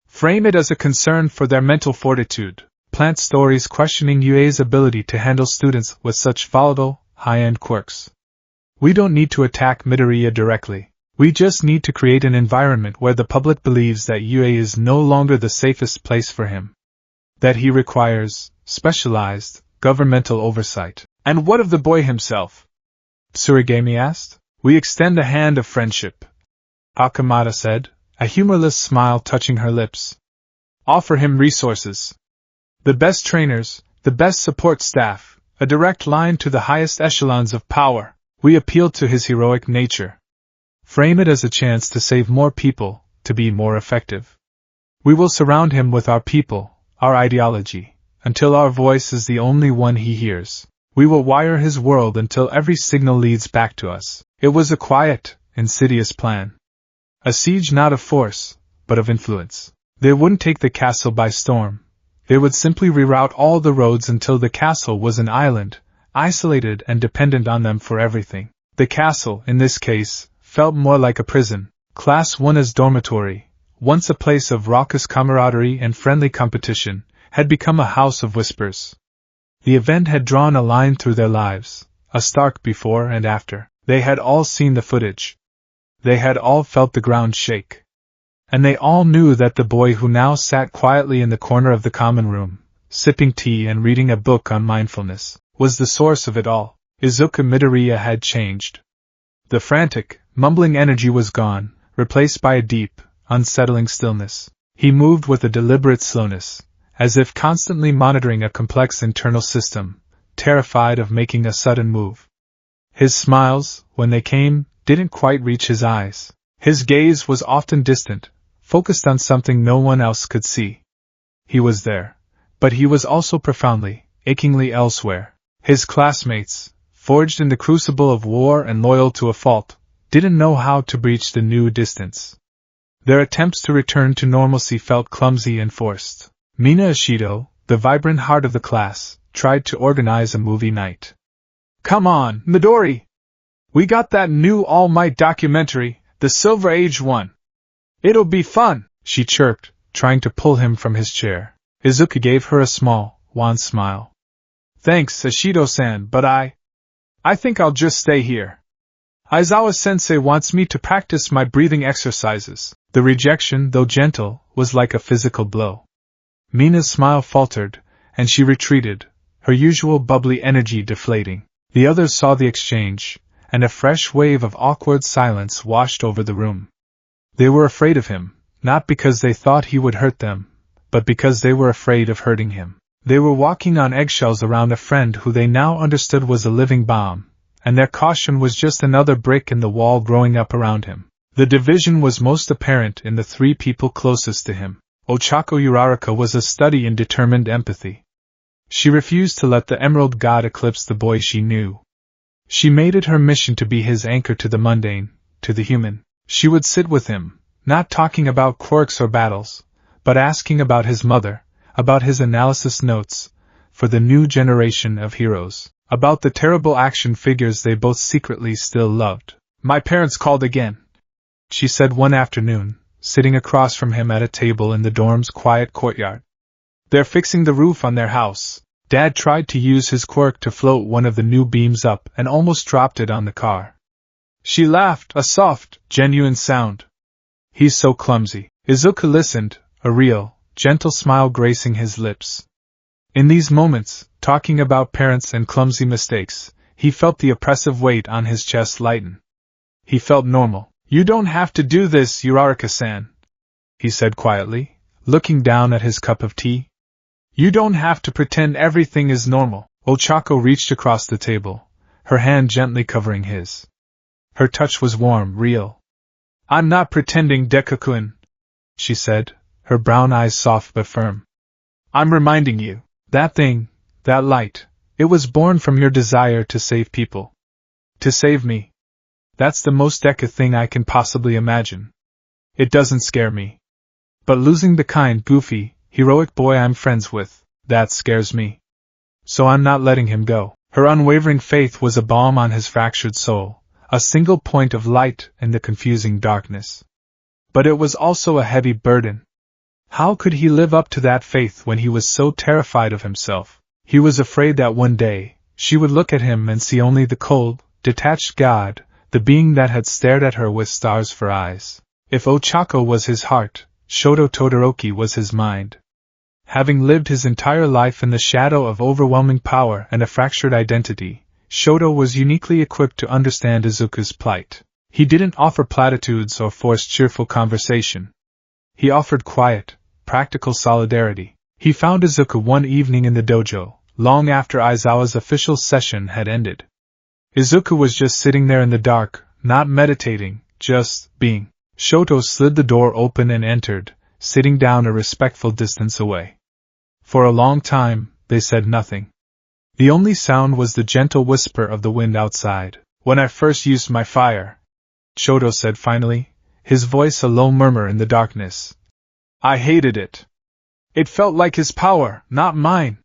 [SPEAKER 1] Frame it as a concern for their mental fortitude. Plant stories questioning UA's ability to handle students with such volatile, high-end quirks. We don't need to attack Midoriya directly. We just need to create an environment where the public believes that UA is no longer the safest place for him. That he requires specialized, governmental oversight. And what of the boy himself? Tsurigami asked. We extend a hand of friendship, Hakamata said, a humorless smile touching her lips. Offer him resources. The best trainers, the best support staff, a direct line to the highest echelons of power. We appeal to his heroic nature. Frame it as a chance to save more people, to be more effective. We will surround him with our people, our ideology, until our voice is the only one he hears. We will wire his world until every signal leads back to us. It was a quiet, insidious plan. A siege not of force, but of influence. They wouldn't take the castle by storm. They would simply reroute all the roads until the castle was an island, isolated and dependent on them for everything. The castle, in this case, felt more like a prison. Class 1's dormitory, once a place of raucous camaraderie and friendly competition, had become a house of whispers. The event had drawn a line through their lives, a stark before and after. They had all seen the footage. They had all felt the ground shake. And they all knew that the boy who now sat quietly in the corner of the common room, sipping tea and reading a book on mindfulness, was the source of it all. Izuku Midoriya had changed. The frantic, mumbling energy was gone, replaced by a deep, unsettling stillness. He moved with a deliberate slowness, as if constantly monitoring a complex internal system, terrified of making a sudden move. His smiles, when they came, didn't quite reach his eyes. His gaze was often distant, focused on something no one else could see. He was there, but he was also profoundly, achingly elsewhere. His classmates, forged in the crucible of war and loyal to a fault, didn't know how to breach the new distance. Their attempts to return to normalcy felt clumsy and forced. Mina Ishido, the vibrant heart of the class, tried to organize a movie night. Come on, Midori! We got that new All Might documentary, the Silver Age one. It'll be fun, she chirped, trying to pull him from his chair. Izuku gave her a small, wan smile. Thanks, Ishido-san, but I think I'll just stay here. Aizawa-sensei wants me to practice my breathing exercises. The rejection, though gentle, was like a physical blow. Mina's smile faltered, and she retreated, her usual bubbly energy deflating. The others saw the exchange, and a fresh wave of awkward silence washed over the room. They were afraid of him, not because they thought he would hurt them, but because they were afraid of hurting him. They were walking on eggshells around a friend who they now understood was a living bomb, and their caution was just another brick in the wall growing up around him. The division was most apparent in the three people closest to him. Ochako Uraraka was a study in determined empathy. She refused to let the Emerald God eclipse the boy she knew. She made it her mission to be his anchor to the mundane, to the human. She would sit with him, not talking about quirks or battles, but asking about his mother, about his analysis notes, for the new generation of heroes, about the terrible action figures they both secretly still loved. "My parents called again," she said one afternoon, sitting across from him at a table in the dorm's quiet courtyard. "They're fixing the roof on their house." Dad tried to use his quirk to float one of the new beams up and almost dropped it on the car. She laughed, a soft, genuine sound. "He's so clumsy." Izuku listened, a real, gentle smile gracing his lips. In these moments, talking about parents and clumsy mistakes, he felt the oppressive weight on his chest lighten. He felt normal. "You don't have to do this, Uraraka-san," he said quietly, looking down at his cup of tea. "You don't have to pretend everything is normal." Ochako reached across the table, her hand gently covering his. Her touch was warm, real. "I'm not pretending, Deku-kun," she said, her brown eyes soft but firm. "I'm reminding you, that thing, that light, it was born from your desire to save people. To save me. That's the most Deku thing I can possibly imagine. It doesn't scare me. But losing the kind, goofy, heroic boy I'm friends with, that scares me. So I'm not letting him go." Her unwavering faith was a balm on his fractured soul, a single point of light in the confusing darkness. But it was also a heavy burden. How could he live up to that faith when he was so terrified of himself? He was afraid that one day, she would look at him and see only the cold, detached God, the being that had stared at her with stars for eyes. If Ochako was his heart, Shoto Todoroki was his mind. Having lived his entire life in the shadow of overwhelming power and a fractured identity, Shoto was uniquely equipped to understand Izuku's plight. He didn't offer platitudes or forced cheerful conversation. He offered quiet, practical solidarity. He found Izuku one evening in the dojo, long after Aizawa's official session had ended. Izuku was just sitting there in the dark, not meditating, just being. Shoto slid the door open and entered, sitting down a respectful distance away. For a long time, they said nothing. The only sound was the gentle whisper of the wind outside. "When I first used my fire," Shoto said finally, his voice a low murmur in the darkness, "I hated it. It felt like his power, not mine.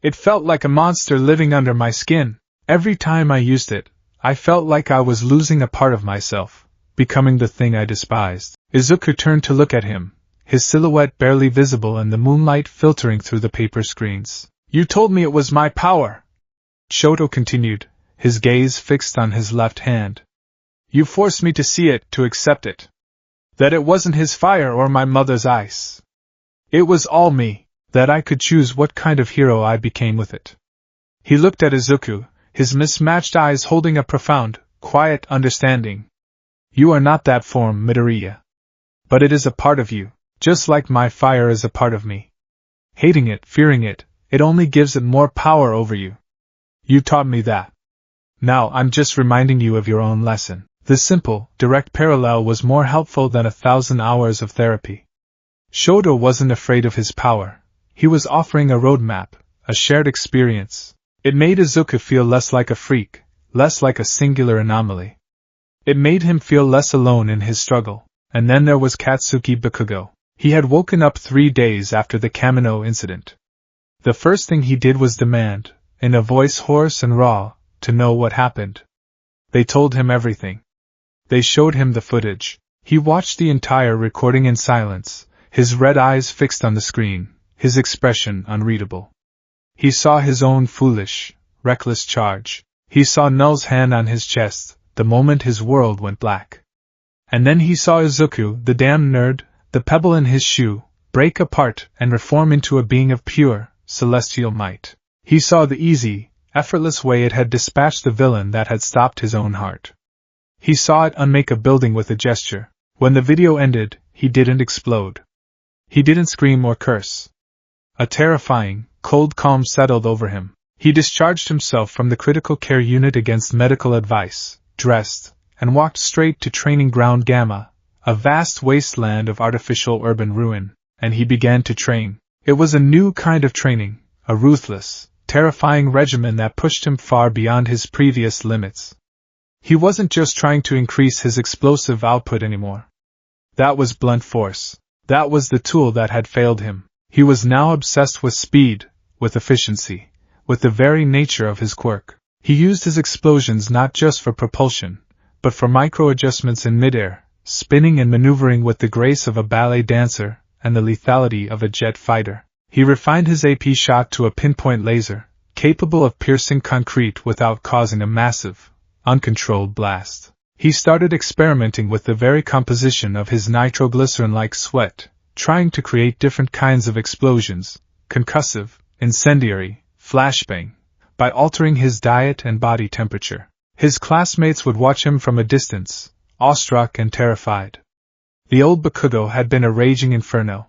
[SPEAKER 1] It felt like a monster living under my skin. Every time I used it, I felt like I was losing a part of myself, becoming the thing I despised." Izuku turned to look at him, his silhouette barely visible in the moonlight filtering through the paper screens. "You told me it was my power," Shoto continued, his gaze fixed on his left hand. "You forced me to see it, to accept it. That it wasn't his fire or my mother's ice. It was all me, that I could choose what kind of hero I became with it." He looked at Izuku, his mismatched eyes holding a profound, quiet understanding. "You are not that form, Midoriya. But it is a part of you, just like my fire is a part of me. Hating it, fearing it, it only gives it more power over you. You taught me that. Now I'm just reminding you of your own lesson." This simple, direct parallel was more helpful than 1,000 hours of therapy. Shoto wasn't afraid of his power. He was offering a roadmap, a shared experience. It made Izuku feel less like a freak, less like a singular anomaly. It made him feel less alone in his struggle. And then there was Katsuki Bakugo. He had woken up 3 days after the Kamino incident. The first thing he did was demand, in a voice hoarse and raw, to know what happened. They told him everything. They showed him the footage. He watched the entire recording in silence, his red eyes fixed on the screen, his expression unreadable. He saw his own foolish, reckless charge. He saw Null's hand on his chest, the moment his world went black. And then he saw Izuku, the damned nerd, the pebble in his shoe, break apart and reform into a being of pure, celestial might. He saw the easy, effortless way it had dispatched the villain that had stopped his own heart. He saw it unmake a building with a gesture. When the video ended, he didn't explode. He didn't scream or curse. A terrifying, cold calm settled over him. He discharged himself from the critical care unit against medical advice, dressed, and walked straight to Training Ground Gamma, a vast wasteland of artificial urban ruin, and he began to train. It was a new kind of training, a ruthless, terrifying regimen that pushed him far beyond his previous limits. He wasn't just trying to increase his explosive output anymore. That was blunt force. That was the tool that had failed him. He was now obsessed with speed, with efficiency, with the very nature of his quirk. He used his explosions not just for propulsion, but for micro-adjustments in midair, spinning and maneuvering with the grace of a ballet dancer and the lethality of a jet fighter. He refined his AP shot to a pinpoint laser, capable of piercing concrete without causing a massive, uncontrolled blast. He started experimenting with the very composition of his nitroglycerin-like sweat, trying to create different kinds of explosions, concussive, incendiary, flashbang, by altering his diet and body temperature. His classmates would watch him from a distance, awestruck and terrified. The old Bakugo had been a raging inferno.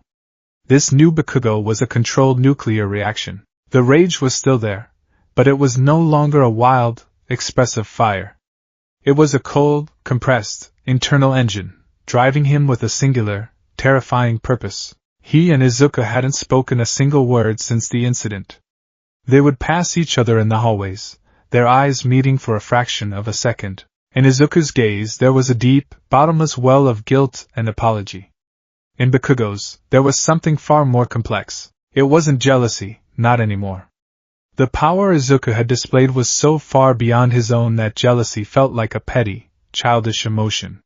[SPEAKER 1] This new Bakugo was a controlled nuclear reaction. The rage was still there, but it was no longer a wild, expressive fire. It was a cold, compressed, internal engine, driving him with a singular, terrifying purpose. He and Izuku hadn't spoken a single word since the incident. They would pass each other in the hallways, their eyes meeting for a fraction of a second. In Izuku's gaze there was a deep, bottomless well of guilt and apology. In Bakugo's, there was something far more complex. It wasn't jealousy, not anymore. The power Izuku had displayed was so far beyond his own that jealousy felt like a petty, childish emotion.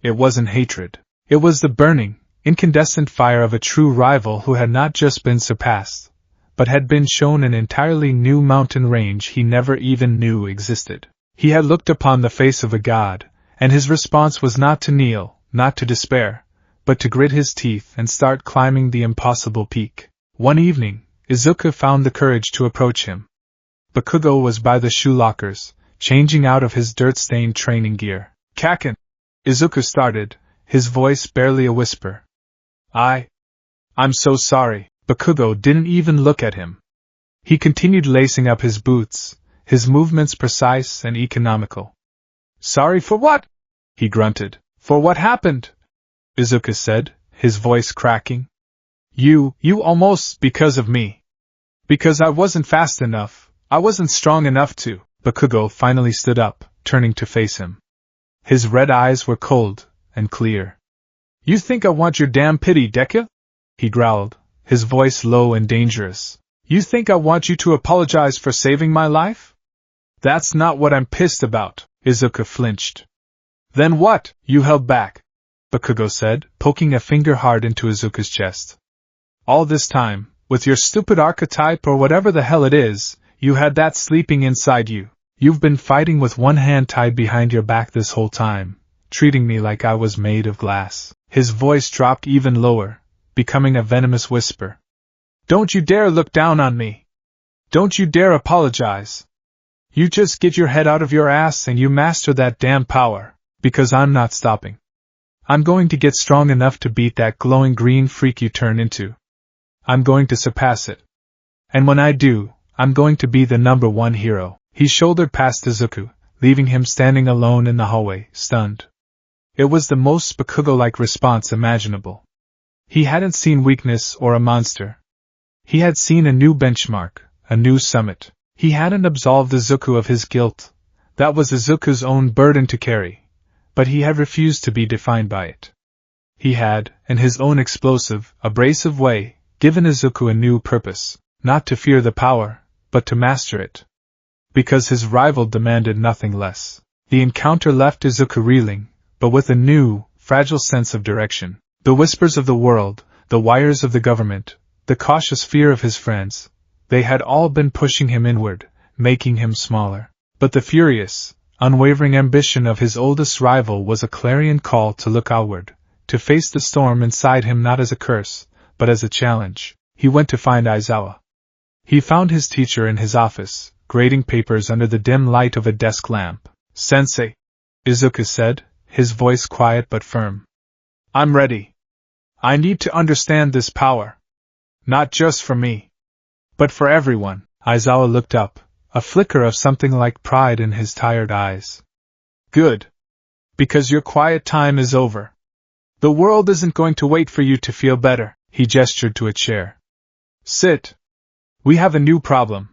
[SPEAKER 1] It wasn't hatred. It was the burning, incandescent fire of a true rival who had not just been surpassed, but had been shown an entirely new mountain range he never even knew existed. He had looked upon the face of a god, and his response was not to kneel, not to despair, but to grit his teeth and start climbing the impossible peak. One evening, Izuku found the courage to approach him. Bakugo was by the shoe lockers, changing out of his dirt-stained training gear. "Kaken!" Izuku started, his voice barely a whisper. I'm so sorry." Bakugo didn't even look at him. He continued lacing up his boots, his movements precise and economical. "Sorry for what?" he grunted. "For what happened?" Izuku said, his voice cracking. You almost, because of me. Because I wasn't fast enough, I wasn't strong enough to." Bakugo finally stood up, turning to face him. His red eyes were cold and clear. "You think I want your damn pity, Deku?" he growled, his voice low and dangerous. "You think I want you to apologize for saving my life? That's not what I'm pissed about." Izuku flinched. "Then what?" "You held back," Bakugo said, poking a finger hard into Izuku's chest. "All this time, with your stupid archetype or whatever the hell it is, you had that sleeping inside you. You've been fighting with one hand tied behind your back this whole time, treating me like I was made of glass." His voice dropped even lower, becoming a venomous whisper. "Don't you dare look down on me. Don't you dare apologize. You just get your head out of your ass and you master that damn power, because I'm not stopping. I'm going to get strong enough to beat that glowing green freak you turn into. I'm going to surpass it. And when I do, I'm going to be the #1 hero." He shouldered past Izuku, leaving him standing alone in the hallway, stunned. It was the most Bakugo-like response imaginable. He hadn't seen weakness or a monster. He had seen a new benchmark, a new summit. He hadn't absolved Izuku of his guilt. That was Izuku's own burden to carry, but he had refused to be defined by it. He had, in his own explosive, abrasive way, given Izuku a new purpose, not to fear the power, but to master it. Because his rival demanded nothing less. The encounter left Izuku reeling, but with a new, fragile sense of direction. The whispers of the world, the wires of the government, the cautious fear of his friends, they had all been pushing him inward, making him smaller. But the furious, unwavering ambition of his oldest rival was a clarion call to look outward, to face the storm inside him not as a curse, but as a challenge. He went to find Aizawa. He found his teacher in his office, grading papers under the dim light of a desk lamp. Sensei, Izuku said, his voice quiet but firm. I'm ready. I need to understand this power. Not just for me, but for everyone. Aizawa looked up, a flicker of something like pride in his tired eyes. Good. Because your quiet time is over. The world isn't going to wait for you to feel better. He gestured to a chair. Sit. We have a new problem.